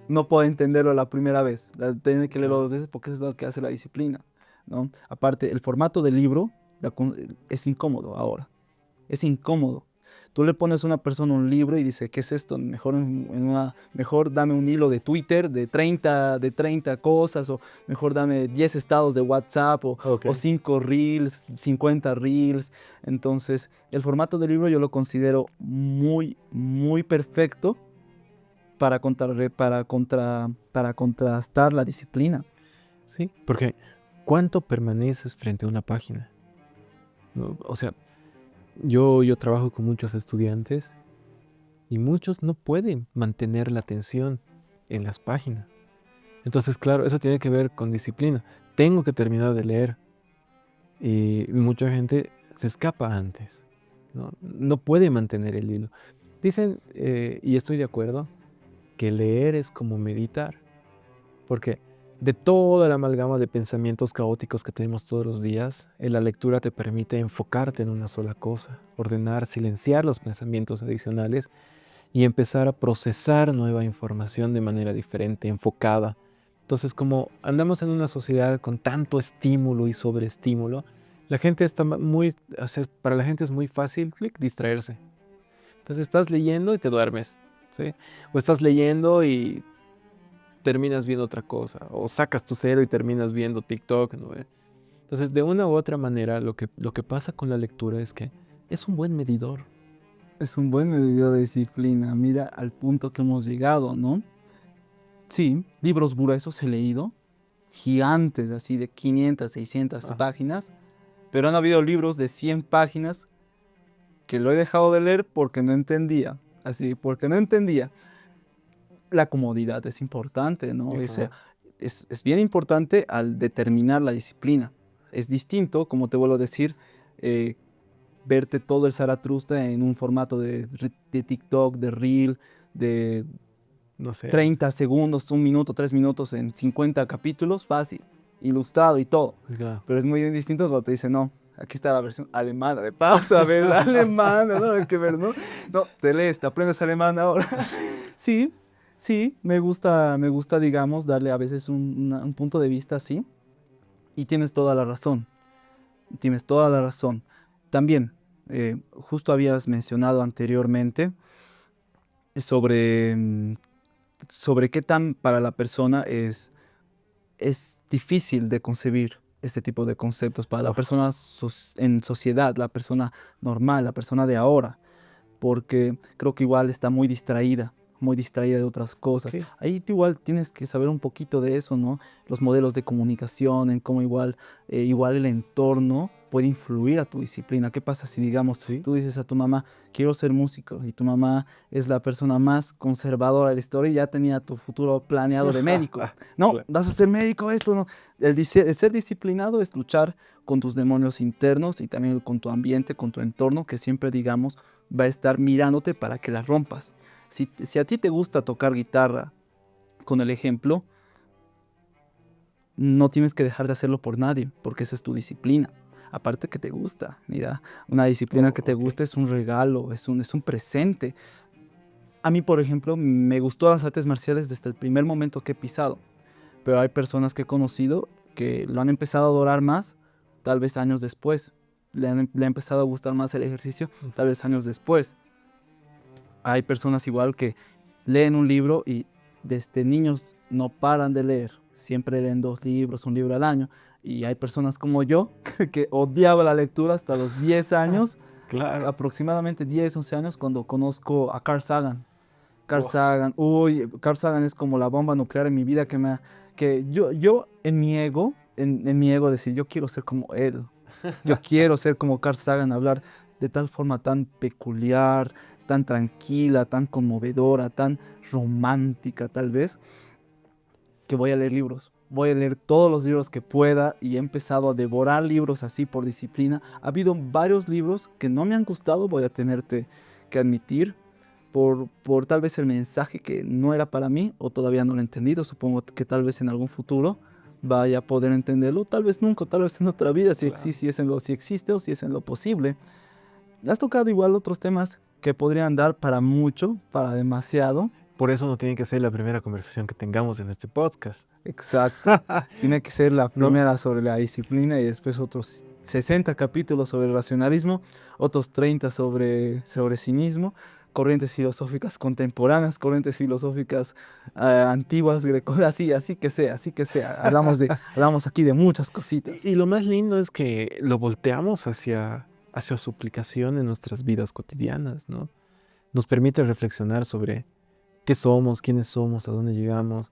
no puede entenderlo la primera vez. Tiene que leerlo Claro. dos veces porque eso es lo que hace la disciplina, ¿no? Aparte, el formato del libro es incómodo ahora. Es incómodo. Tú le pones a una persona un libro y dice, ¿qué es esto? Mejor, mejor dame un hilo de Twitter de 30 cosas, o mejor dame 10 estados de WhatsApp, Ok. o 5 reels, 50 reels. Entonces, el formato del libro yo lo considero muy, muy perfecto para contrastar la disciplina. Sí, porque ¿cuánto permaneces frente a una página? ¿No? O sea, yo trabajo con muchos estudiantes y muchos no pueden mantener la atención en las páginas. Entonces, claro, eso tiene que ver con disciplina. Tengo que terminar de leer y mucha gente se escapa antes, ¿no? No puede mantener el hilo. Dicen, y estoy de acuerdo, que leer es como meditar, porque de toda la amalgama de pensamientos caóticos que tenemos todos los días, la lectura te permite enfocarte en una sola cosa, ordenar, silenciar los pensamientos adicionales y empezar a procesar nueva información de manera diferente, enfocada. Entonces, como andamos en una sociedad con tanto estímulo y sobreestímulo, la gente está para la gente es muy fácil distraerse. Entonces estás leyendo y te duermes, ¿sí? O estás leyendo y terminas viendo otra cosa, o sacas tu cero y terminas viendo TikTok, ¿no? Entonces, de una u otra manera, lo que pasa con la lectura es que es un buen medidor. Es un buen medidor de disciplina. Mira al punto que hemos llegado, ¿no? Sí, libros gruesos he leído, gigantes, así de 500, 600 Ah, páginas, pero han habido libros de 100 páginas que lo he dejado de leer porque no entendía. Así, porque no entendía. La comodidad es importante, ¿no? ajá. Es bien importante al determinar la disciplina. Es distinto, como te vuelvo a decir, eh, verte todo el Zaratustra en un formato de TikTok, de Reel, de No sé. 30 segundos, un minuto, 3 minutos en 50 capítulos, fácil, ilustrado y todo. Claro. Pero es muy bien distinto cuando te dicen, no, aquí está la versión alemana, de pausa, a ver, la alemana, no, hay que ver, ¿no? No, te lees, te aprendes alemán ahora. Sí, sí, me gusta, digamos, darle a veces un punto de vista así. Y tienes toda la razón, tienes toda la razón. También, justo habías mencionado anteriormente sobre, sobre qué tan para la persona es difícil de concebir este tipo de conceptos para la Uf, persona en sociedad, la persona normal, la persona de ahora, porque creo que igual está muy distraída de otras cosas. ¿qué? Ahí tú igual tienes que saber un poquito de eso, ¿no? Los modelos de comunicación, en cómo igual el entorno puede influir a tu disciplina. ¿Qué pasa si, digamos, Sí. tú dices a tu mamá, quiero ser músico, y tu mamá es la persona más conservadora de la historia y ya tenía tu futuro planeado de médico? No, Claro. vas a ser médico, esto no. El ser disciplinado es luchar con tus demonios internos y también con tu ambiente, con tu entorno, que siempre, digamos, va a estar mirándote para que las rompas. Si a ti te gusta tocar guitarra, con el ejemplo, no tienes que dejar de hacerlo por nadie, porque esa es tu disciplina. Aparte que te gusta, mira, una disciplina Oh, que te ok. gusta es un regalo, es un presente. A mí, por ejemplo, me gustó las artes marciales desde el primer momento que he pisado, pero hay personas que he conocido que lo han empezado a adorar más, tal vez años después. Le ha empezado a gustar más el ejercicio, tal vez años después. Hay personas igual que leen un libro y desde niños no paran de leer. Siempre leen 2 libros, un libro al año. Y hay personas como yo que odiaba la lectura hasta los 10 años, Claro. aproximadamente 10 11 años, cuando conozco a Carl Sagan. Carl Oh, Sagan, uy, Carl Sagan es como la bomba nuclear en mi vida que yo en mi ego, en mi ego decir, yo quiero ser como él. Yo quiero ser como Carl Sagan, hablar de tal forma tan peculiar, tan tranquila, tan conmovedora, tan romántica tal vez, que voy a leer libros. Voy a leer todos los libros que pueda y he empezado a devorar libros así por disciplina. Ha habido varios libros que no me han gustado, voy a tenerte que admitir, por tal vez el mensaje que no era para mí o todavía no lo he entendido. Supongo que tal vez en algún futuro vaya a poder entenderlo, tal vez nunca, tal vez en otra vida, si claro. existe, si existe o si es en lo posible. Has tocado igual otros temas que podrían dar para mucho, para demasiado. Por eso no tiene que ser la primera conversación que tengamos en este podcast. Exacto. Tiene que ser la ¿No? primera sobre la disciplina y después otros 60 capítulos sobre el racionalismo, otros 30 sobre cinismo, corrientes filosóficas contemporáneas, corrientes filosóficas antiguas, así que sea. Hablamos aquí de muchas cositas. Y lo más lindo es que lo volteamos hacia su aplicación en nuestras vidas cotidianas, ¿no? Nos permite reflexionar sobre qué somos, quiénes somos, a dónde llegamos,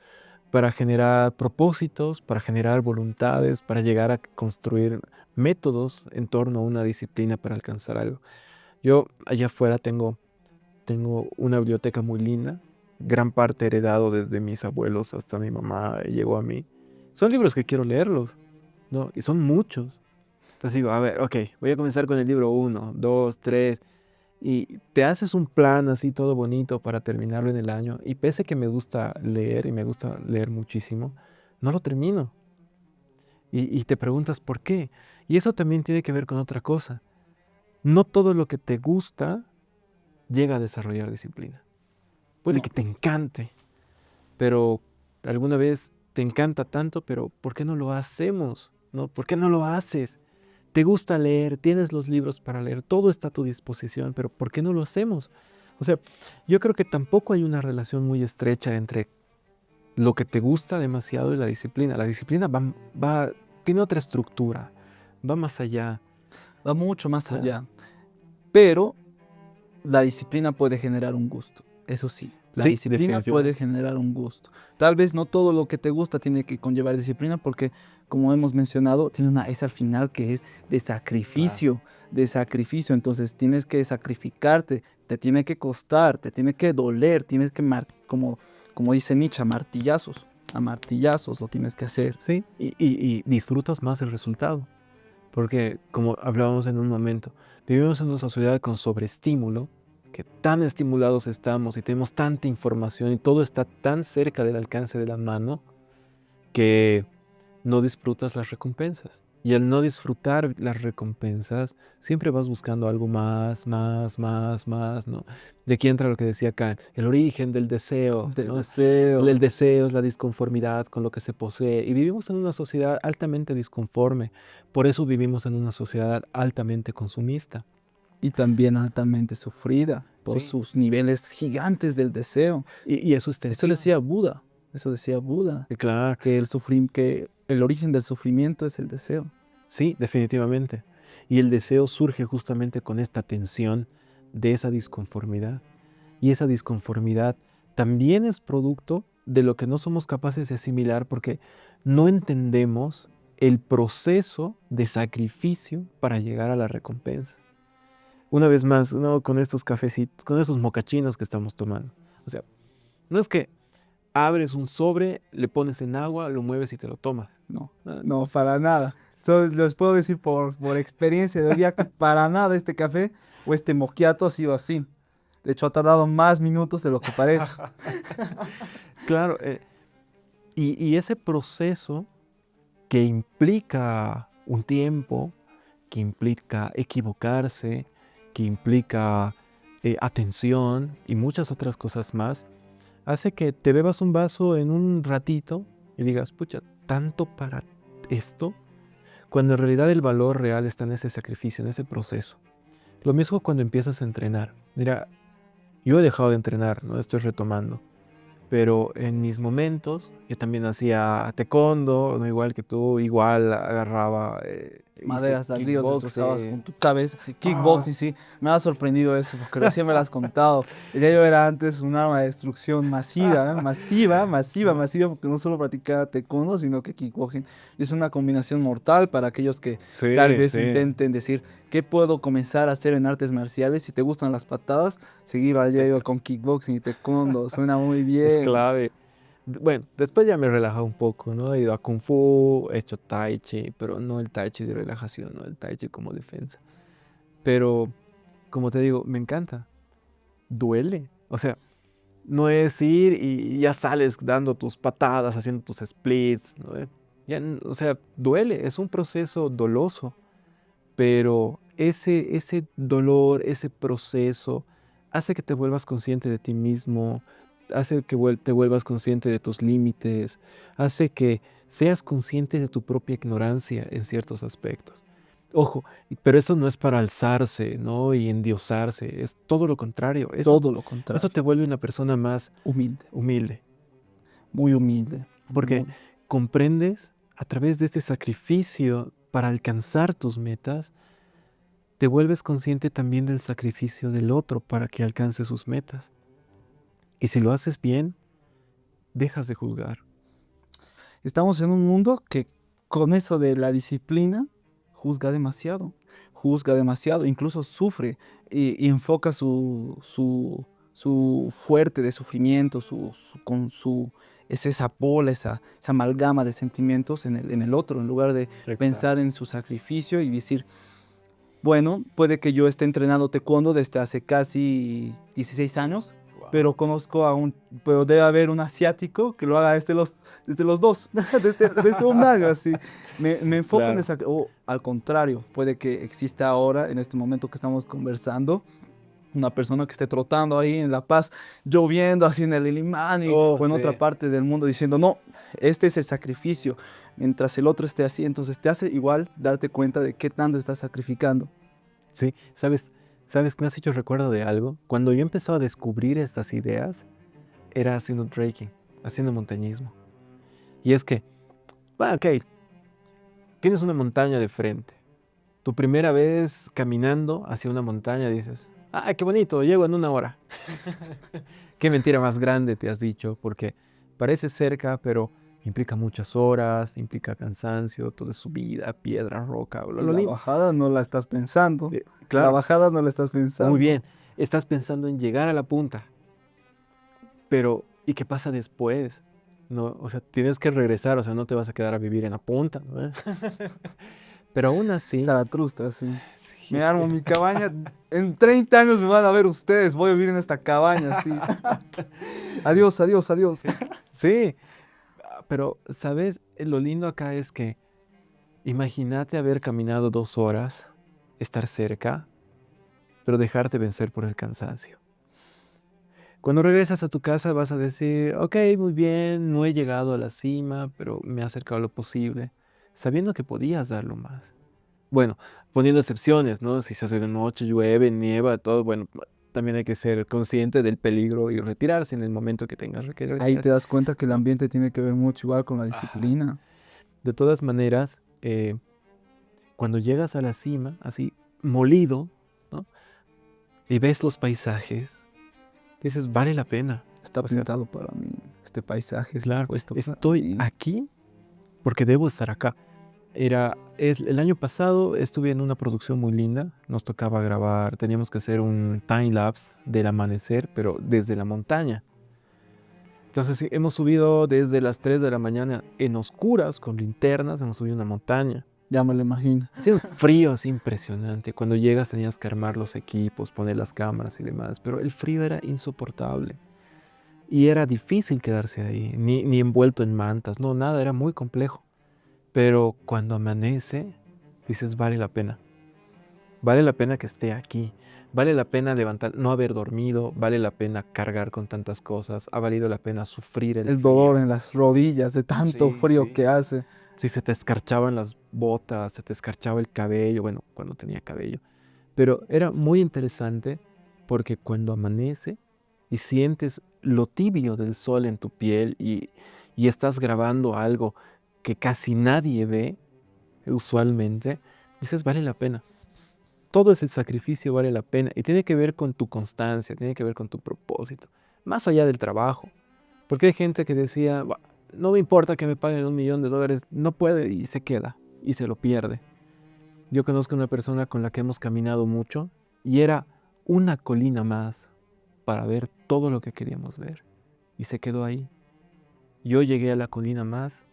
para generar propósitos, para generar voluntades, para llegar a construir métodos en torno a una disciplina para alcanzar algo. Yo allá afuera tengo una biblioteca muy linda, gran parte heredado desde mis abuelos hasta mi mamá llegó a mí. Son libros que quiero leerlos, ¿no? Y son muchos. Entonces digo, a ver, ok, voy a comenzar con el libro uno, 2, 3, y te haces un plan así todo bonito para terminarlo en el año. Y pese que me gusta leer y me gusta leer muchísimo, no lo termino. Y te preguntas por qué. Y eso también tiene que ver con otra cosa. No todo lo que te gusta llega a desarrollar disciplina. Puede No, que te encante, pero alguna vez te encanta tanto, pero ¿por qué no lo hacemos? ¿No? ¿Por qué no lo haces? Te gusta leer, tienes los libros para leer, todo está a tu disposición, pero ¿por qué no lo hacemos? O sea, yo creo que tampoco hay una relación muy estrecha entre lo que te gusta demasiado y la disciplina. La disciplina tiene otra estructura, va más allá. Va mucho más Claro. allá. Pero la disciplina puede generar un gusto. Eso sí, la Sí, disciplina definitivamente. puede generar un gusto. Tal vez no todo lo que te gusta tiene que conllevar disciplina porque, como hemos mencionado, tiene una S al final que es de sacrificio, de sacrificio. Entonces tienes que sacrificarte, te tiene que costar, te tiene que doler, tienes que, como dice Nietzsche, a martillazos lo tienes que hacer. Sí, y disfrutas más el resultado. Porque, como hablábamos en un momento, vivimos en una sociedad con sobreestímulo, que tan estimulados estamos y tenemos tanta información y todo está tan cerca del alcance de la mano que no disfrutas las recompensas. Y al no disfrutar las recompensas, siempre vas buscando algo más, ¿no? De aquí entra lo que decía Kant, el origen del deseo, Del ¿no? deseo. El deseo es la disconformidad con lo que se posee. Y vivimos en una sociedad altamente disconforme. Por eso vivimos en una sociedad altamente consumista. Y también altamente sufrida por Sí. sus niveles gigantes del deseo. Y eso es Eso tensión. decía Buda. Eso decía Buda. Claro, Que el origen del sufrimiento es el deseo. sí, definitivamente. Y el deseo surge justamente con esta tensión de esa disconformidad. Y esa disconformidad también es producto de lo que no somos capaces de asimilar porque no entendemos el proceso de sacrificio para llegar a la recompensa. Una vez más, ¿no? Con estos cafecitos, con esos mocachinos que estamos tomando. O sea, no es que abres un sobre, le pones en agua, lo mueves y te lo tomas. No, no, para nada. Les puedo decir por experiencia de vida que para nada este café o este moquiato ha sido así. De hecho, ha tardado más minutos de lo que parece. Claro, y ese proceso que implica un tiempo, que implica equivocarse, que implica atención y muchas otras cosas más, hace que te bebas un vaso en un ratito y digas, pucha, ¿tanto para esto? Cuando en realidad el valor real está en ese sacrificio, en ese proceso. Lo mismo cuando empiezas a entrenar. Mira, yo he dejado de entrenar, no estoy retomando. Pero en mis momentos, yo también hacía taekwondo, no igual que tú, igual agarraba Maderas hice al río destrozabas kickboxing. con tu cabeza. Kickboxing, sí. Me ha sorprendido eso porque recién me lo has contado. Ya yo era antes un arma de destrucción masiva, ¿eh? Masiva, porque no solo practicaba taekwondo, sino que kickboxing. Y es una combinación mortal para aquellos que tal vez intenten decir, ¿qué puedo comenzar a hacer en artes marciales? Si te gustan las patadas, seguir al yo con kickboxing y taekwondo. Suena muy bien. Es clave. Bueno, después ya me he relajado un poco, ¿no? He ido a Kung Fu, he hecho Tai Chi, pero no el Tai Chi de relajación, no el Tai Chi como defensa. Pero, como te digo, me encanta. Duele. O sea, no es ir y ya sales dando tus patadas, haciendo tus splits, ¿no? O sea, duele, es un proceso doloso, pero ese dolor, ese proceso, hace que te vuelvas consciente de ti mismo, hace que te vuelvas consciente de tus límites, hace que seas consciente de tu propia ignorancia en ciertos aspectos. Ojo, pero eso no es para alzarse, ¿no? Y endiosarse, es todo lo contrario. Todo lo contrario. Eso te vuelve una persona más Humilde, humilde, muy humilde. porque comprendes a través de este sacrificio para alcanzar tus metas, te vuelves consciente también del sacrificio del otro para que alcance sus metas. Y si lo haces bien, dejas de juzgar. Estamos en un mundo que con eso de la disciplina juzga demasiado, incluso sufre y enfoca su fuerte de sufrimiento, es esa bola, esa amalgama de sentimientos en el otro, en lugar de pensar en su sacrificio y decir, bueno, puede que yo esté entrenando taekwondo desde hace casi 16 años, pero pero debe haber un asiático que lo haga desde los dos, desde un naga, así. Me enfoco en esa, o al contrario, puede que exista ahora, en este momento que estamos conversando, una persona que esté trotando ahí en La Paz, lloviendo así en el Illimani Oh, o en sí. otra parte del mundo diciendo, no, este es el sacrificio, mientras el otro esté así. Entonces te hace igual darte cuenta de qué tanto estás sacrificando. Sí, ¿sabes que me has hecho recuerdo de algo? Cuando yo empecé a descubrir estas ideas, era haciendo trekking, haciendo montañismo. Y es que, bueno, ok, tienes una montaña de frente. Tu primera vez caminando hacia una montaña dices, ¡ah, qué bonito! Llego en 1 hora. Qué mentira más grande te has dicho, porque parece cerca, pero implica muchas horas, implica cansancio, todo es subida, piedra, roca, Y la bajada no la estás pensando. La Claro, bajada no la estás muy pensando. bien. Estás pensando en llegar a la punta, pero ¿y qué pasa después? No, o sea, tienes que regresar, o sea, no te vas a quedar a vivir en la punta, ¿no? Pero aún así, Zaratustra, sí. Me sí, armo mi cabaña. En 30 años me van a ver ustedes. Voy a vivir en esta cabaña, sí. Adiós, adiós, adiós. sí, pero ¿sabes? Lo lindo acá es que imagínate haber caminado 2 horas, estar cerca, pero dejarte vencer por el cansancio. Cuando regresas a tu casa vas a decir, ok, muy bien, no he llegado a la cima, pero me he acercado lo posible, sabiendo que podías darlo más. Bueno, poniendo excepciones, ¿no? Si se hace de noche, llueve, nieva, todo, bueno, también hay que ser consciente del peligro y retirarse en el momento que tengas que Ahí te retirarse, das cuenta que el ¿no? ambiente tiene que ver mucho igual con la Ajá. disciplina. De todas maneras, cuando llegas a la cima, así molido, ¿no? Y ves los paisajes, dices, vale la pena. Está O sea, pintado para mí. Este paisaje está claro, puesto para estoy mí. aquí porque debo estar acá. El año pasado estuve en una producción muy linda, nos tocaba grabar, teníamos que hacer un time lapse del amanecer, pero desde la montaña. Entonces sí, hemos subido desde las 3 de la mañana en oscuras, con linternas, hemos subido una montaña. Ya me lo imagino. Hacía un frío así impresionante. Cuando llegas tenías que armar los equipos, poner las cámaras y demás, pero el frío era insoportable. Y era difícil quedarse ahí, ni envuelto en mantas, no, nada, era muy complejo. Pero cuando amanece, dices, vale la pena. Vale la pena que esté aquí. Vale la pena levantar, no haber dormido. Vale la pena cargar con tantas cosas. Ha valido la pena sufrir el El dolor frío. en las rodillas de tanto Sí, frío sí. que hace. Sí, se te escarchaban las botas, se te escarchaba el cabello. Bueno, cuando tenía cabello. Pero era muy interesante porque cuando amanece y sientes lo tibio del sol en tu piel y estás grabando algo que casi nadie ve, usualmente, dices, vale la pena. Todo ese sacrificio vale la pena y tiene que ver con tu constancia, tiene que ver con tu propósito, más allá del trabajo. Porque hay gente que decía, "Bah, no me importa que me paguen $1 millón, no puede y se queda y se lo pierde". Yo conozco una persona con la que hemos caminado mucho y era una colina más para ver todo lo que queríamos ver y se quedó ahí. Yo llegué a la colina más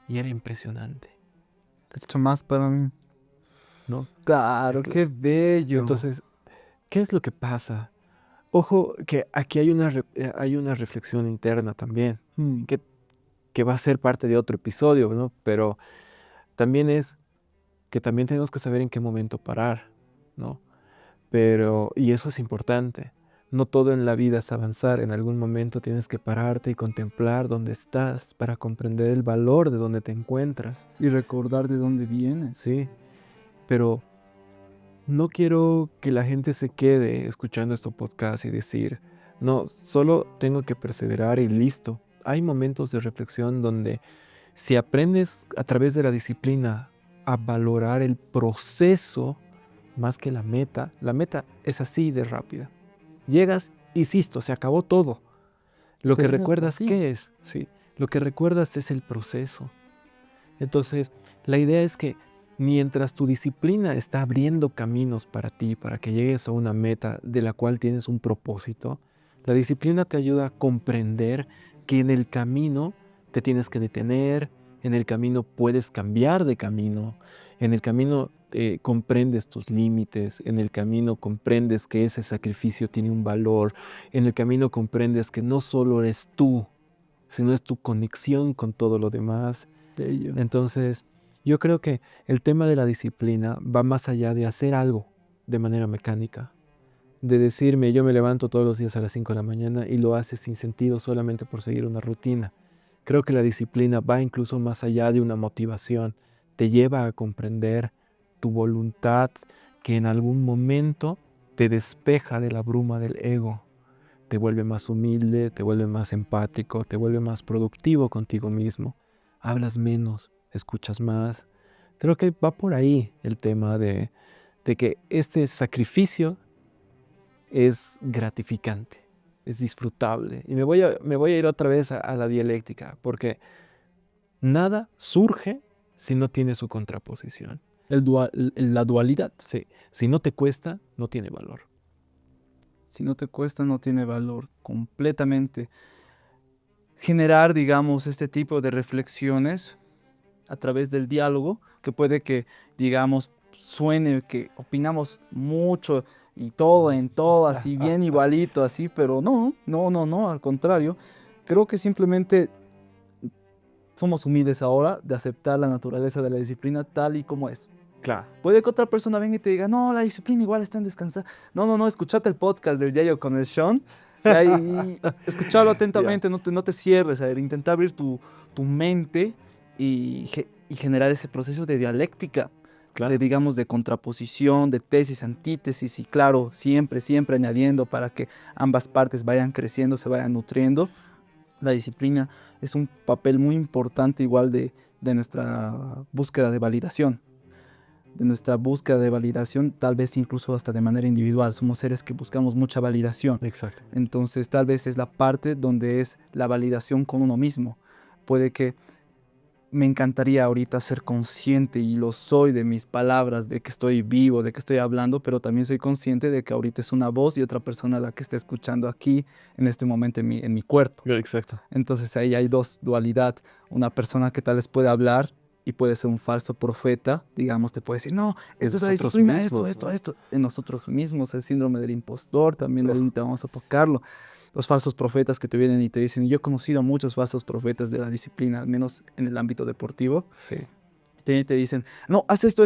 y era impresionante, Es hecho más para mí. ¿no? Claro, qué bello. Entonces, ¿qué es lo que pasa? Ojo que aquí hay una reflexión interna también, Mm, que va a ser parte de otro episodio, ¿no? Pero también es que también tenemos que saber en qué momento parar, ¿no? Y eso es importante. No todo en la vida es avanzar. En algún momento tienes que pararte y contemplar dónde estás para comprender el valor de donde te encuentras, y recordar de dónde vienes. ¿sí? Pero no quiero que la gente se quede escuchando estos podcasts y decir, no, solo tengo que perseverar y listo. Hay momentos de reflexión donde si aprendes a través de la disciplina a valorar el proceso más que la meta es así de rápida. Llegas, hiciste, se acabó todo. Lo que Cierto, recuerdas, sí. ¿qué es? Sí, lo que recuerdas es el proceso. Entonces, la idea es que mientras tu disciplina está abriendo caminos para ti, para que llegues a una meta de la cual tienes un propósito, la disciplina te ayuda a comprender que en el camino te tienes que detener, en el camino puedes cambiar de camino, en el camino comprendes tus límites, en el camino comprendes que ese sacrificio tiene un valor, en el camino comprendes que no solo eres tú, sino es tu conexión con todo lo demás. Bello. Entonces, yo creo que el tema de la disciplina va más allá de hacer algo de manera mecánica. de decirme yo me levanto todos los días a las 5 de la mañana y lo haces sin sentido solamente por seguir una rutina. Creo que la disciplina va incluso más allá de una motivación, te lleva a comprender tu voluntad que en algún momento te despeja de la bruma del ego, te vuelve más humilde, te vuelve más empático, te vuelve más productivo contigo mismo, hablas menos, escuchas más. Creo que va por ahí el tema de que este sacrificio es gratificante, es disfrutable. Y me voy a ir otra vez a la dialéctica, porque nada surge si no tiene su contraposición. La dualidad. Sí, si no te cuesta, no tiene valor. Si no te cuesta, no tiene valor completamente. Generar, digamos, este tipo de reflexiones a través del diálogo, que puede que, digamos, suene que opinamos mucho y todo en todo, así bien igualito, así, pero no, al contrario. Creo que simplemente somos humildes ahora de aceptar la naturaleza de la disciplina tal y como es. Claro. Puede que otra persona venga y te diga, no, la disciplina igual está en descansar. No, escuchate el podcast del Yayo con el Sean. Y escucharlo atentamente, no te cierres, a ver, intenta abrir tu mente y generar ese proceso de dialéctica, Claro. digamos, de contraposición, de tesis, antítesis, y claro, siempre añadiendo para que ambas partes vayan creciendo, se vayan nutriendo. La disciplina es un papel muy importante igual de nuestra búsqueda de validación. Tal vez incluso hasta de manera individual. Somos seres que buscamos mucha validación. Exacto. Entonces, tal vez es la parte donde es la validación con uno mismo. Puede que me encantaría ahorita ser consciente, y lo soy, de mis palabras, de que estoy vivo, de que estoy hablando, pero también soy consciente de que ahorita es una voz y otra persona la que está escuchando aquí, en este momento, en mi cuerpo. Exacto. Entonces ahí hay dos dualidad. Una persona que tal vez puede hablar y puede ser un falso profeta, digamos, te puede decir, no, esto es la Nosotros disciplina, mismos, esto. En nosotros mismos, el síndrome del impostor, también ahorita vamos a tocarlo. Los falsos profetas que te vienen y te dicen, y yo he conocido a muchos falsos profetas de la disciplina, al menos en el ámbito deportivo. Sí. Te dicen, no, haz esto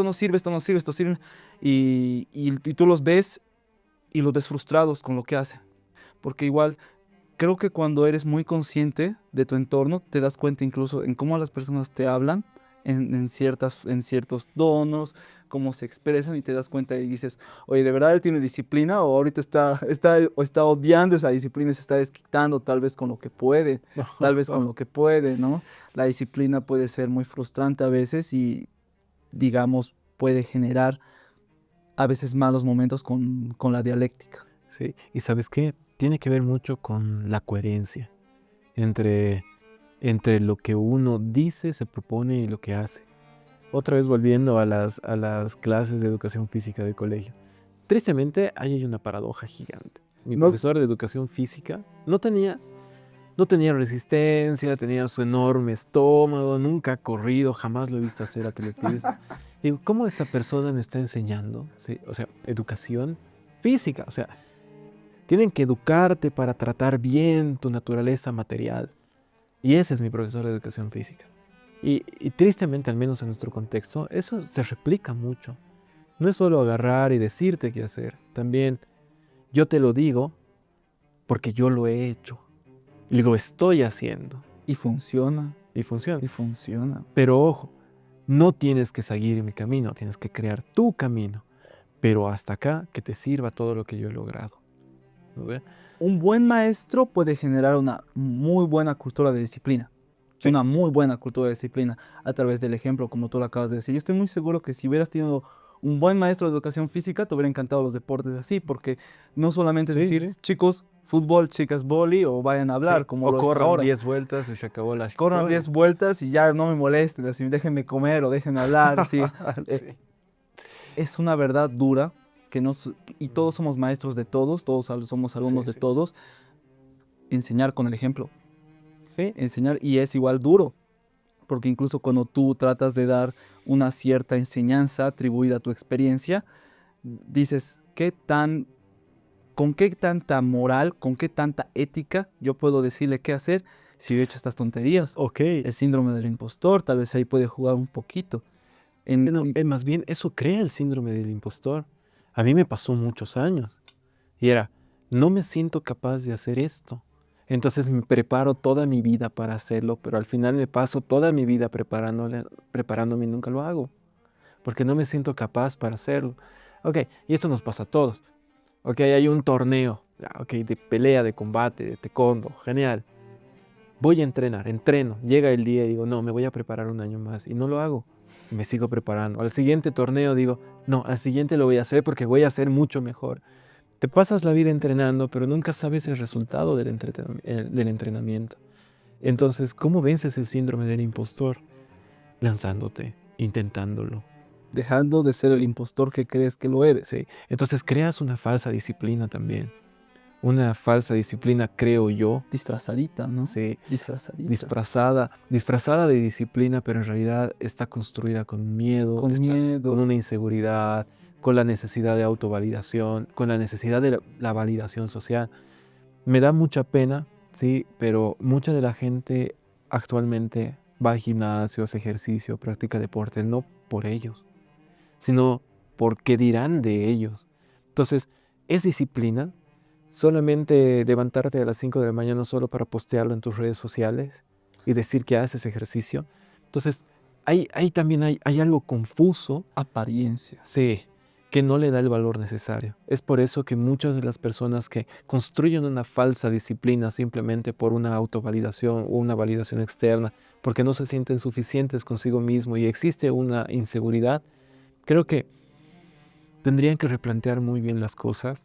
no sirve, esto sirve. Y tú los ves y los ves frustrados con lo que hacen. Porque igual creo que cuando eres muy consciente de tu entorno, te das cuenta incluso en cómo las personas te hablan, en ciertos tonos, cómo se expresan, y te das cuenta y dices, oye, ¿de verdad él tiene disciplina? O ahorita está odiando esa disciplina y se está desquitando tal vez con lo que puede, ¿no? La disciplina puede ser muy frustrante a veces y, digamos, puede generar a veces malos momentos con la dialéctica. Sí, y ¿sabes qué? Tiene que ver mucho con la coherencia entre lo que uno dice, se propone y lo que hace. Otra vez volviendo a las clases de educación física del colegio. Tristemente, ahí hay una paradoja gigante. Mi profesor de educación física no tenía resistencia, tenía su enorme estómago, nunca ha corrido, jamás lo he visto hacer atletismo. Digo, ¿cómo esta persona me está enseñando? ¿Sí? O sea, educación física, o sea, tienen que educarte para tratar bien tu naturaleza material. Y ese es mi profesor de educación física. Y tristemente, al menos en nuestro contexto, eso se replica mucho. No es solo agarrar y decirte qué hacer. También yo te lo digo porque yo lo he hecho. Y lo estoy haciendo. Y funciona. Y funciona. Y funciona. Pero ojo, no tienes que seguir mi camino, tienes que crear tu camino. Pero hasta acá que te sirva todo lo que yo he logrado. ¿No ve? Un buen maestro puede generar una muy buena cultura de disciplina. Sí. Una muy buena cultura de disciplina a través del ejemplo, como tú lo acabas de decir. Yo estoy muy seguro que si hubieras tenido un buen maestro de educación física, te hubiera encantado los deportes así, porque no solamente es decir, chicos, fútbol, chicas, vóley, o vayan a hablar, como lo corran ahora. 10 vueltas y se acabó la historia. Corran 10 vueltas y ya no me molesten, así, déjenme comer o déjenme hablar. Sí. Es una verdad dura, y todos somos maestros de todos somos alumnos de todos. Enseñar con el ejemplo. Sí. Enseñar, y es igual duro, porque incluso cuando tú tratas de dar una cierta enseñanza atribuida a tu experiencia, dices, ¿con qué tanta moral, con qué tanta ética yo puedo decirle qué hacer si yo he hecho estas tonterías? El síndrome del impostor, tal vez ahí puede jugar un poquito. Más bien, eso crea el síndrome del impostor. A mí me pasó muchos años. Y era, no me siento capaz de hacer esto. Entonces me preparo toda mi vida para hacerlo, pero al final me paso toda mi vida preparándome y nunca lo hago, porque no me siento capaz para hacerlo. Ok, y esto nos pasa a todos. Ok, hay un torneo, ok, de pelea, de combate, de taekwondo, genial. Voy a entrenar, entreno, llega el día y digo, no, me voy a preparar un año más y no lo hago. Y me sigo preparando. Al siguiente torneo digo, no, al siguiente lo voy a hacer porque voy a hacer mucho mejor. Te pasas la vida entrenando, pero nunca sabes el resultado del entrenamiento. Entonces, ¿cómo vences el síndrome del impostor? Lanzándote, intentándolo. Dejando de ser el impostor que crees que lo eres. Sí. Entonces creas una falsa disciplina también. Una falsa disciplina, creo yo. Disfrazadita, ¿no? Sí. Disfrazadita. Disfrazada de disciplina, pero en realidad está construida con miedo, Con miedo. con una inseguridad, con la necesidad de autovalidación, con la necesidad de la validación social. Me da mucha pena, sí, pero mucha de la gente actualmente va a gimnasios, ejercicio, practica deporte, no por ellos, sino porque dirán de ellos. Entonces, es disciplina solamente levantarte a las 5 de la mañana solo para postearlo en tus redes sociales y decir que haces ejercicio. Entonces, ahí también hay algo confuso. Apariencia. Sí, que no le da el valor necesario. Es por eso que muchas de las personas que construyen una falsa disciplina simplemente por una autovalidación o una validación externa, porque no se sienten suficientes consigo mismo y existe una inseguridad, creo que tendrían que replantear muy bien las cosas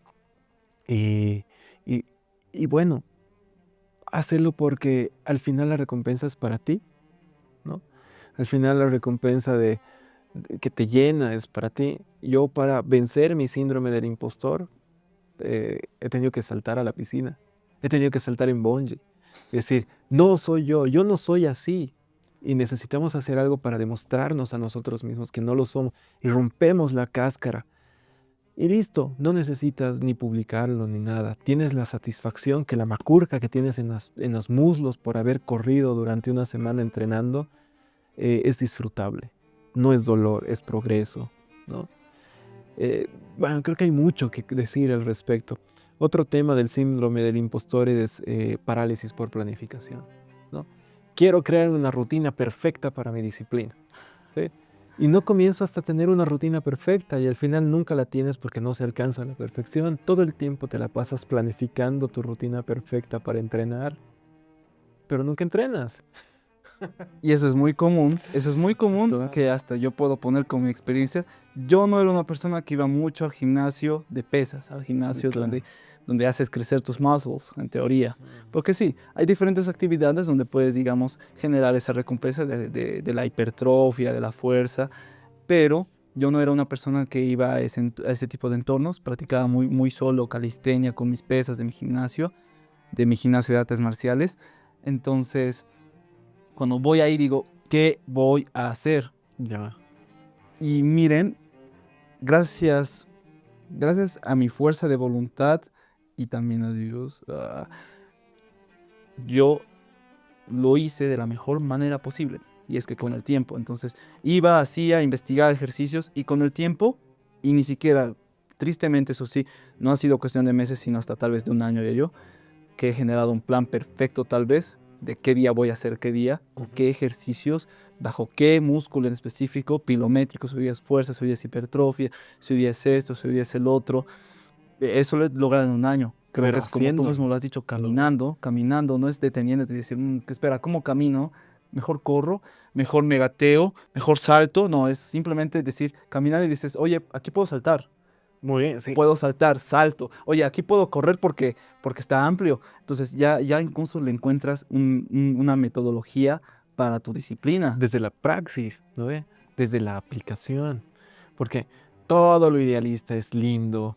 y, y, y bueno, hacerlo porque al final la recompensa es para ti, ¿no? Al final la recompensa que te llena es para ti. Yo, para vencer mi síndrome del impostor, he tenido que saltar a la piscina, he tenido que saltar en bungee, es decir, no soy yo no soy así, y necesitamos hacer algo para demostrarnos a nosotros mismos que no lo somos, y rompemos la cáscara, y listo, no necesitas ni publicarlo ni nada, tienes la satisfacción que la macurca que tienes en los muslos por haber corrido durante una semana entrenando, es disfrutable. No es dolor, es progreso, ¿no? Bueno, creo que hay mucho que decir al respecto. Otro tema del síndrome del impostor es parálisis por planificación, ¿no? Quiero crear una rutina perfecta para mi disciplina, ¿sí? Y no comienzo hasta tener una rutina perfecta y al final nunca la tienes porque no se alcanza la perfección. Todo el tiempo te la pasas planificando tu rutina perfecta para entrenar, pero nunca entrenas. Y eso es muy común, que hasta yo puedo poner como mi experiencia. Yo no era una persona que iba mucho al gimnasio de pesas, al gimnasio Claro. donde haces crecer tus muscles, en teoría. Porque sí, hay diferentes actividades donde puedes, digamos, generar esa recompensa de la hipertrofia, de la fuerza, pero yo no era una persona que iba a ese tipo de entornos, practicaba muy solo calistenia con mis pesas de mi gimnasio de artes marciales. Entonces, cuando voy ahí digo, ¿qué voy a hacer? Ya. Y miren, gracias a mi fuerza de voluntad y también a Dios, yo lo hice de la mejor manera posible. Y es que con el tiempo, entonces iba así a investigar ejercicios y con el tiempo, y ni siquiera, tristemente eso sí, no ha sido cuestión de meses, sino hasta tal vez de un año de yo, que he generado un plan perfecto tal vez de qué día voy a hacer qué día, con qué ejercicios, bajo qué músculo en específico, pilométrico, si hoy es fuerza, si hoy es hipertrofia, si hoy es esto, si hoy es el otro. Eso lo he logrado en un año. Creo Pero que es como tú haciéndolo. mismo lo has dicho, caminando, no es deteniéndote y decir, que espera, ¿cómo camino? Mejor corro, mejor me gateo, mejor salto. No, es simplemente decir, caminar y dices, oye, aquí puedo saltar. Muy bien, sí. Puedo saltar, salto. Oye, aquí puedo correr porque está amplio. Entonces ya incluso le encuentras una metodología para tu disciplina. Desde la praxis, ¿no ve? Desde la aplicación. Porque todo lo idealista es lindo.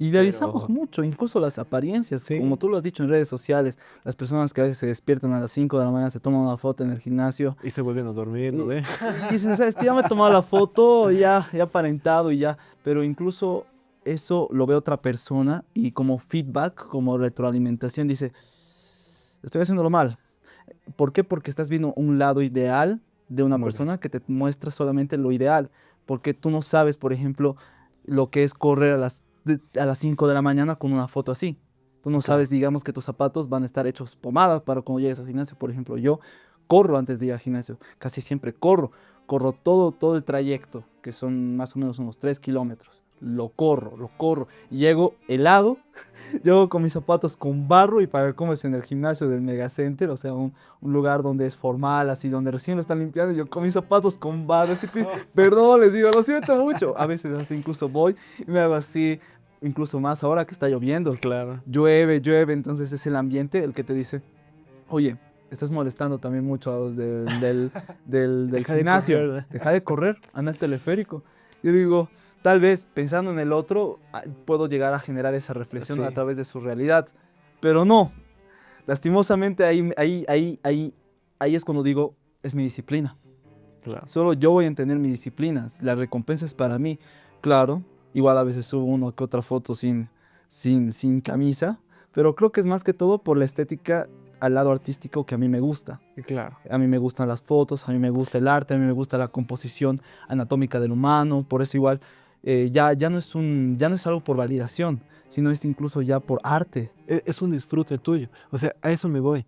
Idealizamos Pero- mucho, incluso las apariencias, Sí. como tú lo has dicho en redes sociales, las personas que a veces se despiertan a las 5 de la mañana, se toman una foto en el gimnasio Y se vuelven a dormir, ¿no ve? y dicen, ¿sabes qué? Ya me he tomado la foto, ya aparentado y ya, pero incluso eso lo ve otra persona y como feedback, como retroalimentación, dice, estoy haciéndolo mal. ¿Por qué? Porque estás viendo un lado ideal de una Muy bien. persona que te muestra solamente lo ideal, porque tú no sabes, por ejemplo, lo que es correr a las 5 de la mañana con una foto así. Tú no Claro. sabes, digamos, que tus zapatos van a estar hechos pomada para cuando llegues al gimnasio. Por ejemplo, yo corro antes de ir al gimnasio. Casi siempre corro. Corro todo el trayecto, que son más o menos unos 3 kilómetros. Lo corro. Y llego helado. Llego con mis zapatos con barro y para cómo es en el gimnasio del Megacenter, o sea, un lugar donde es formal, así, donde recién lo están limpiando. Yo con mis zapatos con barro. Perdón, les digo, lo siento mucho. A veces hasta incluso voy y me hago así, incluso más ahora que está lloviendo. Claro. Llueve, entonces es el ambiente el que te dice, oye, estás molestando también mucho a los del Deja de gimnasio, correr, ¿eh? deja de correr, anda al teleférico. Yo digo, tal vez pensando en el otro, puedo llegar a generar esa reflexión Sí. a través de su realidad, pero no, lastimosamente ahí es cuando digo, es mi disciplina. Claro. Solo yo voy a entender mi disciplina. La recompensa es para mí. Claro, igual a veces subo una que otra foto sin camisa, pero creo que es más que todo por la estética al lado artístico que a mí me gusta. Claro. A mí me gustan las fotos, a mí me gusta el arte, a mí me gusta la composición anatómica del humano, por eso igual ya no es algo por validación, sino es incluso ya por arte. Es un disfrute tuyo. O sea, a eso me voy.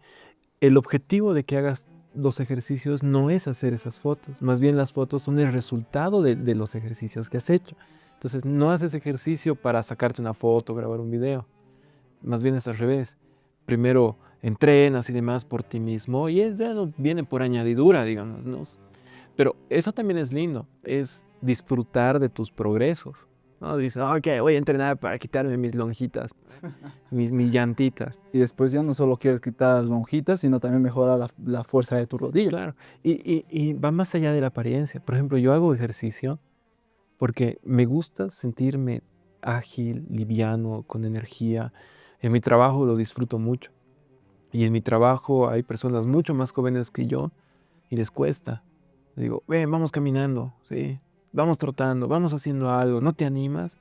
El objetivo de que hagas los ejercicios no es hacer esas fotos. Más bien las fotos son el resultado de los ejercicios que has hecho. Entonces, no haces ejercicio para sacarte una foto, grabar un video. Más bien es al revés. Primero entrenas y demás por ti mismo y ya no viene por añadidura, digamos, ¿no? Pero eso también es lindo, es disfrutar de tus progresos, ¿no? Dices, ok, voy a entrenar para quitarme mis lonjitas, mis llantitas. Y después ya no solo quieres quitar las lonjitas, sino también mejorar la fuerza de tu rodilla. Claro, y va más allá de la apariencia. Por ejemplo, yo hago ejercicio porque me gusta sentirme ágil, liviano, con energía. En mi trabajo lo disfruto mucho. Y en mi trabajo hay personas mucho más jóvenes que yo y les cuesta. Les digo, ven, vamos caminando, ¿sí? Vamos trotando, vamos haciendo algo, ¿no te animas?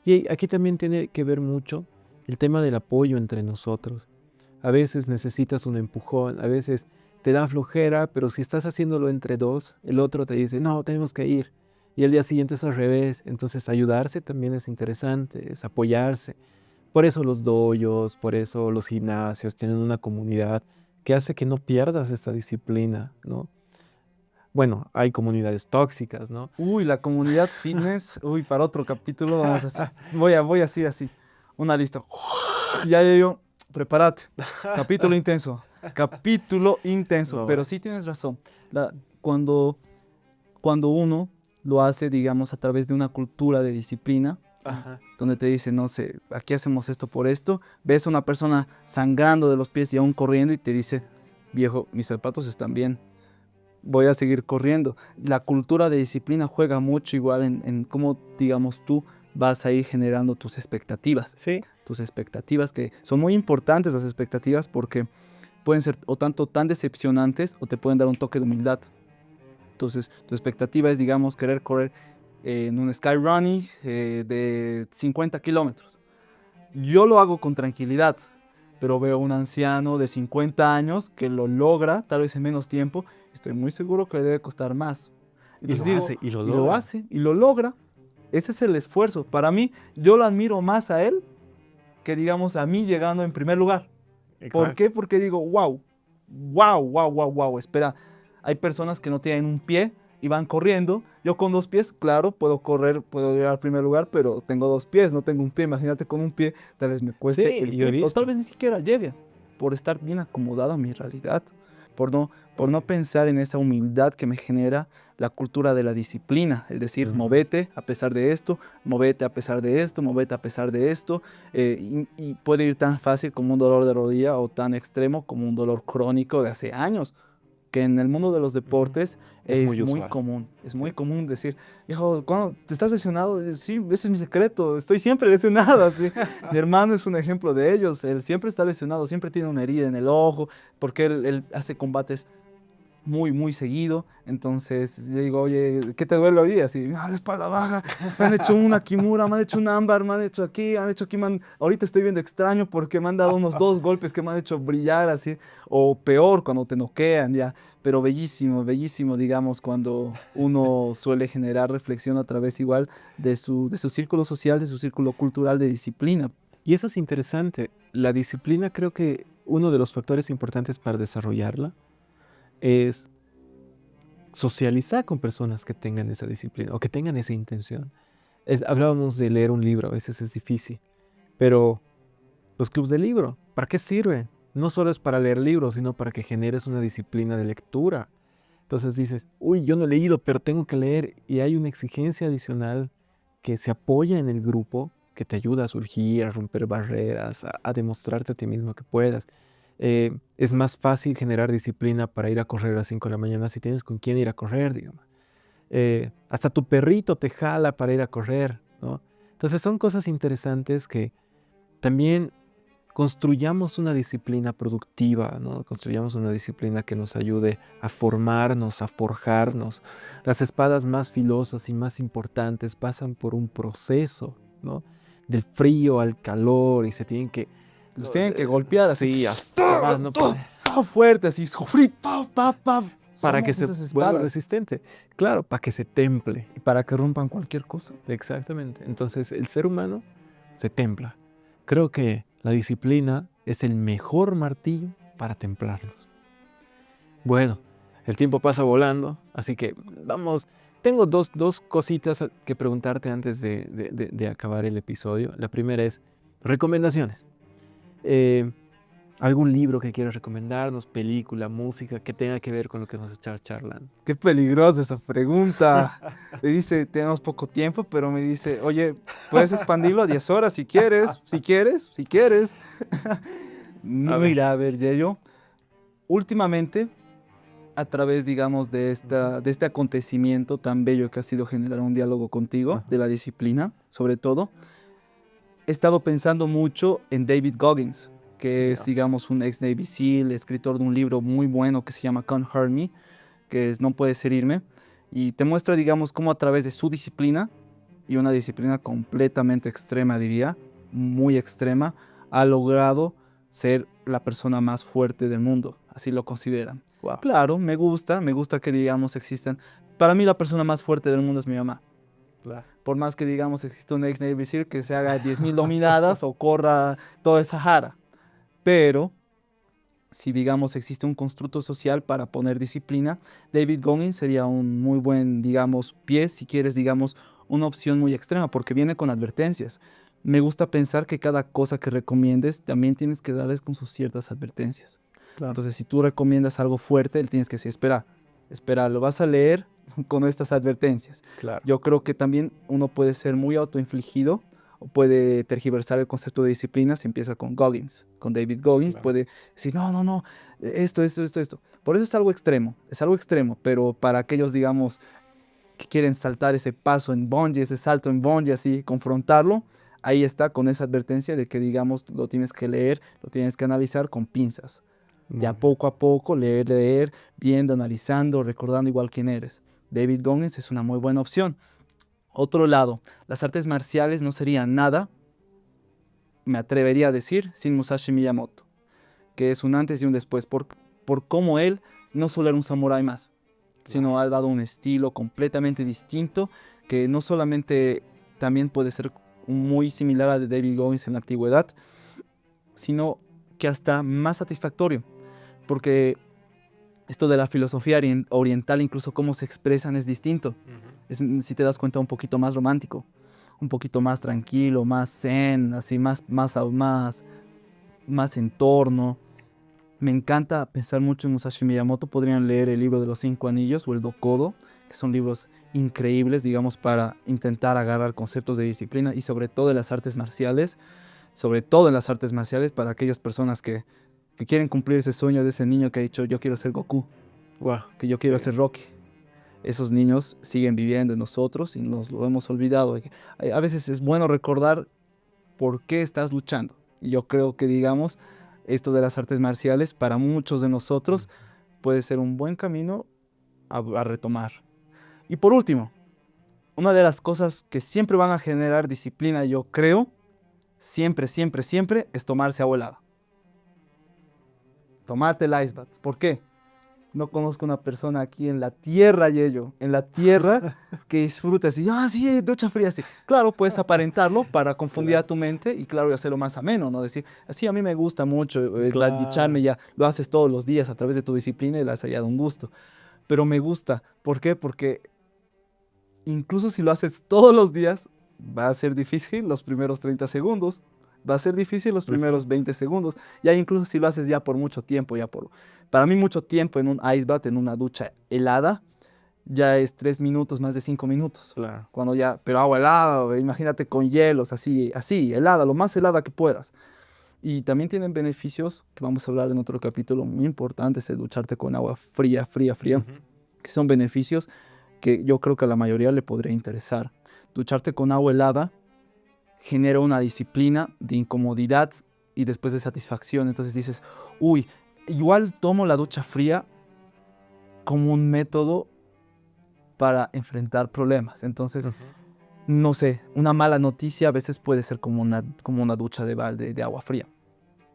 Y aquí también tiene que ver mucho el tema del apoyo entre nosotros. A veces necesitas un empujón, a veces te da flojera, pero si estás haciéndolo entre dos, el otro te dice, no, tenemos que ir. Y el día siguiente es al revés. Entonces ayudarse también es interesante, es apoyarse. Por eso los dojos, por eso los gimnasios tienen una comunidad que hace que no pierdas esta disciplina, ¿no? Bueno, hay comunidades tóxicas, ¿no? Uy, la comunidad fitness. Uy, para otro capítulo vamos a hacer. Voy a decir así. Una lista. Yo. Prepárate. Capítulo intenso. Capítulo intenso. No, Pero bueno. sí tienes razón. Cuando uno lo hace, digamos, a través de una cultura de disciplina, Ajá. donde te dice, no sé, aquí hacemos esto por esto, ves a una persona sangrando de los pies y aún corriendo y te dice, viejo, mis zapatos están bien, voy a seguir corriendo. La cultura de disciplina juega mucho igual en cómo, digamos, tú vas a ir generando tus expectativas. Sí. Tus expectativas, que son muy importantes las expectativas porque pueden ser o tanto tan decepcionantes o te pueden dar un toque de humildad. Entonces, tu expectativa es, digamos, querer correr en un skyrunning de 50 kilómetros. Yo lo hago con tranquilidad, pero veo un anciano de 50 años que lo logra, tal vez en menos tiempo. Estoy muy seguro que le debe costar más. Entonces, Y lo y lo logra. hace, y lo logra. Ese es el esfuerzo. Para mí, yo lo admiro más a él que, digamos, a mí llegando en primer lugar. ¿Por qué? Porque digo, wow, espera, hay personas que no tienen un pie y van corriendo. Yo con 2 pies, claro, puedo correr, puedo llegar al primer lugar, pero tengo 2 pies, no tengo un pie. Imagínate con un pie, tal vez me cueste Sí, el yo he tiempo, o visto. tal vez ni siquiera llegue, por estar bien acomodado a mi realidad, por no pensar en esa humildad que me genera la cultura de la disciplina, el decir, movete a pesar de esto, movete a pesar de esto, movete a pesar de esto, y puede ir tan fácil como un dolor de rodilla o tan extremo como un dolor crónico de hace años, que en el mundo de los deportes Es es muy muy usual. común, es muy Sí. común decir, hijo, ¿cuándo te estás lesionado? Sí, ese es mi secreto, estoy siempre lesionado, así. Mi hermano es un ejemplo de ellos, él siempre está lesionado, siempre tiene una herida en el ojo, porque él hace combates muy, muy seguido. Entonces yo digo, oye, ¿qué te duele hoy día? Así, la espalda baja, me han hecho una kimura, me han hecho un ámbar, me han hecho aquí, ahorita estoy viendo extraño porque me han dado unos 2 golpes que me han hecho brillar así, o peor, cuando te noquean ya. Pero bellísimo, bellísimo, digamos, cuando uno suele generar reflexión a través igual de su círculo social, de su círculo cultural de disciplina. Y eso es interesante. La disciplina, creo que uno de los factores importantes para desarrollarla es socializar con personas que tengan esa disciplina o que tengan esa intención. Hablábamos de leer un libro, a veces es difícil, pero los clubes de libro, ¿para qué sirven? No solo es para leer libros, sino para que generes una disciplina de lectura. Entonces dices, uy, yo no he leído, pero tengo que leer, y hay una exigencia adicional que se apoya en el grupo, que te ayuda a surgir, a romper barreras, a demostrarte a ti mismo que puedas. Es más fácil generar disciplina para ir a correr a las 5 de la mañana si tienes con quién ir a correr, digamos. Hasta tu perrito te jala para ir a correr, ¿no? Entonces son cosas interesantes que también construyamos una disciplina productiva, ¿no? Construyamos una disciplina que nos ayude a formarnos, a forjarnos. Las espadas más filosas y más importantes pasan por un proceso, ¿no? Del frío al calor, y se tienen que... Los tienen que golpear así. Sí, hasta más no poder, Fuerte, así, sufrir, pa, pa, pa. para que Somos se esas vuelva espadas. resistente. Claro, para que se temple. Y para que rompan cualquier cosa. Exactamente. Entonces el ser humano se templa. Creo que la disciplina es el mejor martillo para templarnos. Bueno, el tiempo pasa volando, así que vamos. Tengo dos cositas que preguntarte antes de acabar el episodio. La primera es recomendaciones. ¿Algún libro que quieras recomendarnos? Película, música, que tenga que ver con lo que nos estás charlando. Qué peligrosa esa pregunta. Le dice, tenemos poco tiempo, pero me dice, oye, puedes expandirlo a 10 horas si quieres, si quieres, si quieres. Mira, a ver, yo últimamente, a través, digamos, de este acontecimiento tan bello que ha sido generar un diálogo contigo, Ajá. de la disciplina, sobre todo, he estado pensando mucho en David Goggins, que es, Ya. digamos, un ex Navy SEAL, escritor de un libro muy bueno que se llama Can't Hurt Me, que es No puedes herirme, y te muestra, digamos, cómo a través de su disciplina, y una disciplina completamente extrema, diría, muy extrema, ha logrado ser la persona más fuerte del mundo, así lo consideran. Wow. Claro, me gusta que, digamos, existan. Para mí la persona más fuerte del mundo es mi mamá. Por más que, digamos, exista un ex Navy SEAL que se haga 10.000 dominadas o corra todo el Sahara. Pero, si, digamos, existe un constructo social para poner disciplina, David Goggins sería un muy buen, digamos, pie, si quieres, digamos, una opción muy extrema, porque viene con advertencias. Me gusta pensar que cada cosa que recomiendes también tienes que darles con sus ciertas advertencias. Claro. Entonces, si tú recomiendas algo fuerte, él tienes que decir, espera, lo vas a leer con estas advertencias. Claro. Yo creo que también uno puede ser muy autoinfligido o puede tergiversar el concepto de disciplina si empieza con Goggins, con David Goggins, Claro. puede decir, no, esto. Por eso es algo extremo, pero para aquellos, digamos, que quieren saltar ese paso en bungee, ese salto en bungee, así, confrontarlo, ahí está con esa advertencia de que, digamos, lo tienes que leer, lo tienes que analizar con pinzas. Ya poco a poco, leer, viendo, analizando, recordando igual quién eres. David Goggins es una muy buena opción. Otro lado, las artes marciales no serían nada, me atrevería a decir, sin Musashi Miyamoto, que es un antes y un después, por cómo él no solo era un samurái más, sino ha dado un estilo completamente distinto, que no solamente también puede ser muy similar al de David Goggins en la antigüedad, sino que hasta más satisfactorio, porque esto de la filosofía oriental, incluso cómo se expresan, es distinto. Es, si te das cuenta, un poquito más romántico, un poquito más tranquilo, más zen, así más entorno. Me encanta pensar mucho en Musashi Miyamoto. Podrían leer el libro de los 5 anillos o el Dokodo, que son libros increíbles, digamos, para intentar agarrar conceptos de disciplina y sobre todo en las artes marciales, para aquellas personas que quieren cumplir ese sueño de ese niño que ha dicho, yo quiero ser Goku, Wow. que yo quiero ser Rocky. Esos niños siguen viviendo en nosotros y nos lo hemos olvidado. A veces es bueno recordar por qué estás luchando. Y yo creo que, digamos, esto de las artes marciales, para muchos de nosotros, puede ser un buen camino a retomar. Y por último, una de las cosas que siempre van a generar disciplina, yo creo, siempre, siempre, siempre, es tomarse agua helada. Tomarte el ice bath. ¿Por qué? No conozco una persona aquí en la tierra, Yello, en la tierra, que disfrute así, sí, ducha fría, sí. Claro, puedes aparentarlo para confundir a tu mente y claro, y hacerlo más ameno, ¿no? Decir, así a mí me gusta mucho, ducharme ya, lo haces todos los días a través de tu disciplina y le has hallado un gusto. Pero me gusta, ¿por qué? Porque incluso si lo haces todos los días, va a ser difícil los primeros 30 segundos, va a ser difícil los primeros 20 segundos, ya incluso si lo haces ya por mucho tiempo, para mí mucho tiempo en un ice bath, en una ducha helada, ya es 3 minutos, más de 5 minutos. Claro. Cuando ya, pero agua helada, imagínate con hielos, así, helada, lo más helada que puedas. Y también tienen beneficios, que vamos a hablar en otro capítulo muy importante, es de ducharte con agua fría, fría, fría, que son beneficios que yo creo que a la mayoría le podría interesar. Ducharte con agua helada genera una disciplina de incomodidad y después de satisfacción. Entonces dices, uy, igual tomo la ducha fría como un método para enfrentar problemas. Entonces, no sé, una mala noticia a veces puede ser como una ducha de balde de agua fría.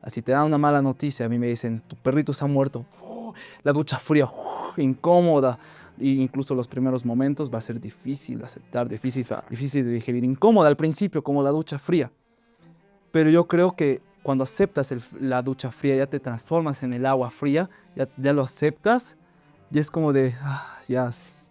Así te dan una mala noticia, a mí me dicen, tu perrito se ha muerto, la ducha fría, incómoda. E incluso los primeros momentos va a ser difícil de aceptar, difícil de digerir, incómoda al principio como la ducha fría. Pero yo creo que cuando aceptas la ducha fría, ya te transformas en el agua fría, ya lo aceptas, y es como de,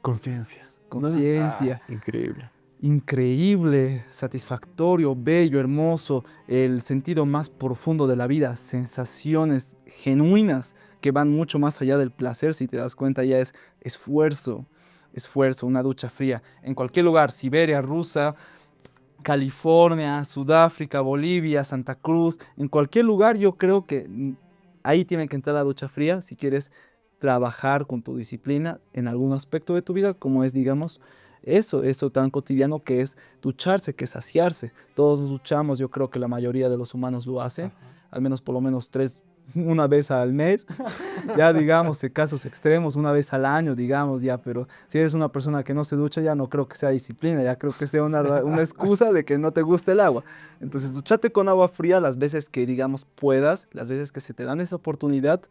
Conciencias. conciencia. Increíble. Increíble, satisfactorio, bello, hermoso, el sentido más profundo de la vida, sensaciones genuinas que van mucho más allá del placer, si te das cuenta ya es esfuerzo, una ducha fría. En cualquier lugar, Siberia, Rusia, California, Sudáfrica, Bolivia, Santa Cruz, en cualquier lugar yo creo que ahí tiene que entrar la ducha fría si quieres trabajar con tu disciplina en algún aspecto de tu vida, como es, digamos, eso tan cotidiano que es ducharse, que es saciarse. Todos nos duchamos, yo creo que la mayoría de los humanos lo hacen, al menos por lo menos una vez al mes, ya digamos, en casos extremos, una vez al año, digamos, ya, pero si eres una persona que no se ducha, ya no creo que sea disciplina, ya creo que sea una excusa de que no te gusta el agua. Entonces, duchate con agua fría las veces que, digamos, puedas, las veces que se te dan esa oportunidad,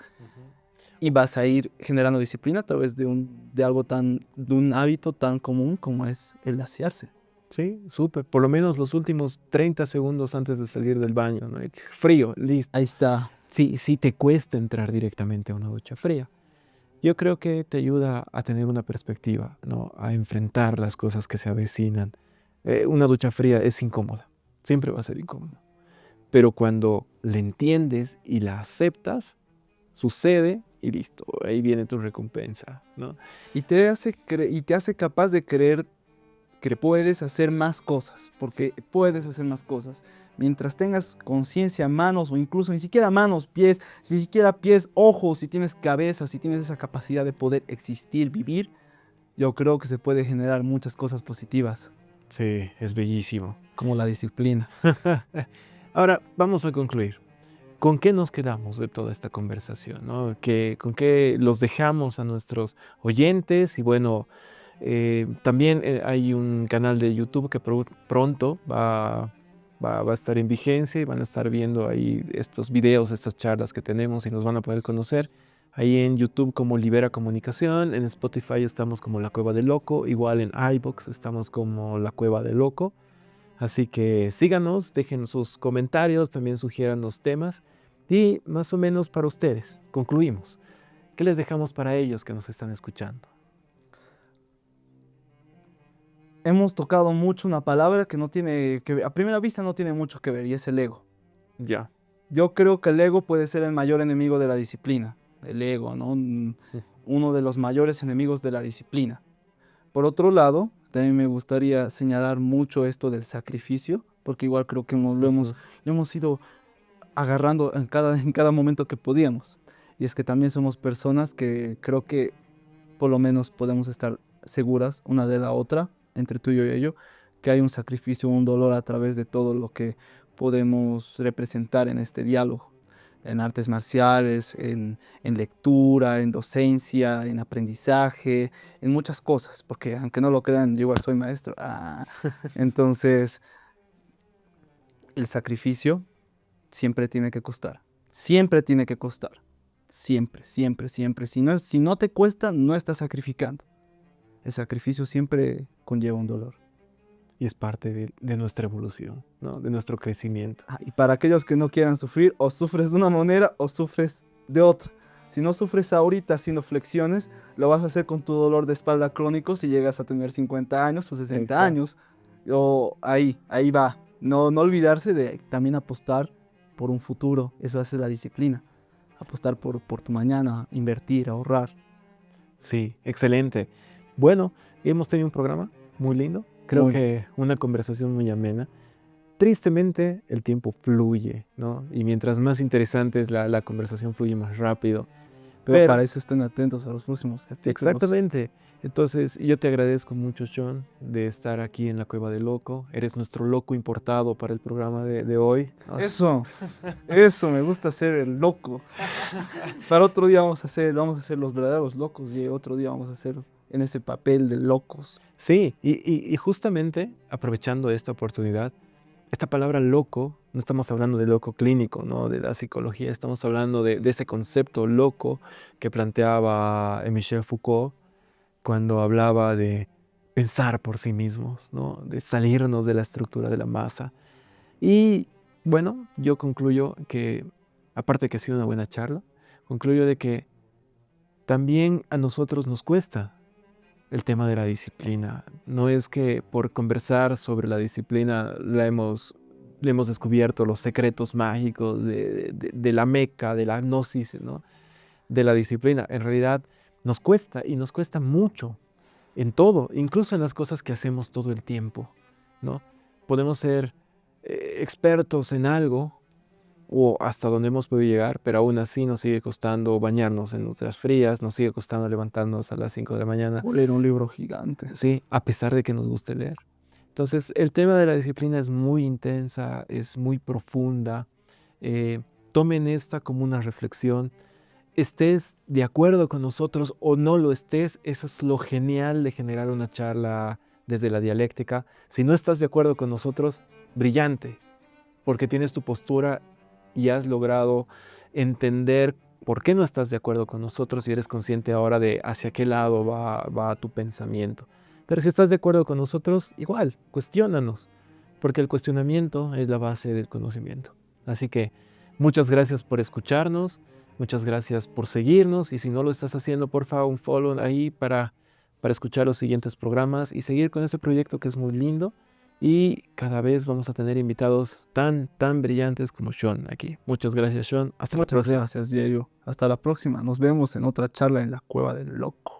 y vas a ir generando disciplina a través de un hábito tan común como es el asearse. Sí, súper. Por lo menos los últimos 30 segundos antes de salir del baño, ¿no? Frío, listo. Ahí está. Sí te cuesta entrar directamente a una ducha fría. Yo creo que te ayuda a tener una perspectiva, ¿no? A enfrentar las cosas que se avecinan. Una ducha fría es incómoda, siempre va a ser incómoda. Pero cuando la entiendes y la aceptas, sucede y listo, ahí viene tu recompensa, ¿no? Y te hace capaz de creer que puedes hacer más cosas, porque puedes hacer más cosas. Mientras tengas conciencia, manos o incluso ni siquiera manos, pies, ni siquiera pies, ojos, si tienes cabeza, si tienes esa capacidad de poder existir, vivir, yo creo que se puede generar muchas cosas positivas. Sí, es bellísimo. Como la disciplina. Ahora, vamos a concluir. ¿Con qué nos quedamos de toda esta conversación, ¿no? ¿Con qué los dejamos a nuestros oyentes? Y bueno, también hay un canal de YouTube que pronto va a estar en vigencia y van a estar viendo ahí estos videos, estas charlas que tenemos y nos van a poder conocer. Ahí en YouTube como Libera Comunicación, en Spotify estamos como La Cueva del Loco, igual en iVoox estamos como La Cueva del Loco. Así que síganos, dejen sus comentarios, también sugieran los temas y más o menos para ustedes, concluimos. ¿Qué les dejamos para ellos que nos están escuchando? Hemos tocado mucho una palabra que no tiene que ver, a primera vista no tiene mucho que ver, y es el ego. Ya. Yo creo que el ego puede ser el mayor enemigo de la disciplina. El ego, ¿no? Uno de los mayores enemigos de la disciplina. Por otro lado, también me gustaría señalar mucho esto del sacrificio, porque igual creo que lo hemos ido agarrando en cada momento que podíamos. Y es que también somos personas que creo que por lo menos podemos estar seguras una de la otra, entre tú y yo, que hay un sacrificio, un dolor a través de todo lo que podemos representar en este diálogo. en artes marciales, en lectura, en docencia, en aprendizaje, en muchas cosas, porque aunque no lo crean, yo igual soy maestro. Entonces, el sacrificio siempre tiene que costar, siempre tiene que costar, siempre, siempre, siempre. Si no te cuesta, no estás sacrificando. El sacrificio siempre conlleva un dolor. Y es parte de nuestra evolución, ¿no? De nuestro crecimiento. Y para aquellos que no quieran sufrir, o sufres de una manera o sufres de otra. Si no sufres ahorita haciendo flexiones, lo vas a hacer con tu dolor de espalda crónico si llegas a tener 50 años o 60 Exacto. años. O ahí va. No olvidarse de también apostar por un futuro. Eso hace la disciplina. Apostar por tu mañana, invertir, ahorrar. Sí, excelente. Bueno, hemos tenido un programa muy lindo. Creo Muy. que una conversación muy amena. Tristemente, el tiempo fluye, ¿no? Y mientras más interesante es la conversación, fluye más rápido. Pero para eso estén atentos a los próximos capítulos. Exactamente. Entonces, yo te agradezco mucho, Sean, de estar aquí en la Cueva del Loco. Eres nuestro loco importado para el programa de hoy. Eso, me gusta ser el loco. Para otro día vamos a ser los verdaderos locos y otro día vamos a hacer en ese papel de locos. Sí, y justamente aprovechando esta oportunidad, esta palabra loco, no estamos hablando de loco clínico, ¿no? De la psicología, estamos hablando de ese concepto loco que planteaba Michel Foucault cuando hablaba de pensar por sí mismos, ¿no? De salirnos de la estructura de la masa. Y bueno, yo concluyo que, aparte de que ha sido una buena charla, concluyo de que también a nosotros nos cuesta el tema de la disciplina. No es que por conversar sobre la disciplina le hemos descubierto los secretos mágicos de la meca, de la gnosis, ¿no? De la disciplina. En realidad nos cuesta y nos cuesta mucho en todo, incluso en las cosas que hacemos todo el tiempo, ¿no? Podemos ser expertos en algo o hasta donde hemos podido llegar, pero aún así nos sigue costando bañarnos en nuestras frías, nos sigue costando levantarnos a las 5 de la mañana. O leer un libro gigante. Sí, a pesar de que nos guste leer. Entonces, el tema de la disciplina es muy intensa, es muy profunda. Tomen esta como una reflexión. Estés de acuerdo con nosotros o no lo estés, eso es lo genial de generar una charla desde la dialéctica. Si no estás de acuerdo con nosotros, brillante, porque tienes tu postura y has logrado entender por qué no estás de acuerdo con nosotros y eres consciente ahora de hacia qué lado va tu pensamiento. Pero si estás de acuerdo con nosotros, igual, cuestiónanos, porque el cuestionamiento es la base del conocimiento. Así que muchas gracias por escucharnos, muchas gracias por seguirnos y si no lo estás haciendo, por favor, un follow ahí para escuchar los siguientes programas y seguir con este proyecto que es muy lindo. Y cada vez vamos a tener invitados tan brillantes como Sean aquí. Muchas gracias, Sean. Muchas gracias, Diego. Hasta la próxima. Nos vemos en otra charla en la Cueva del Loco.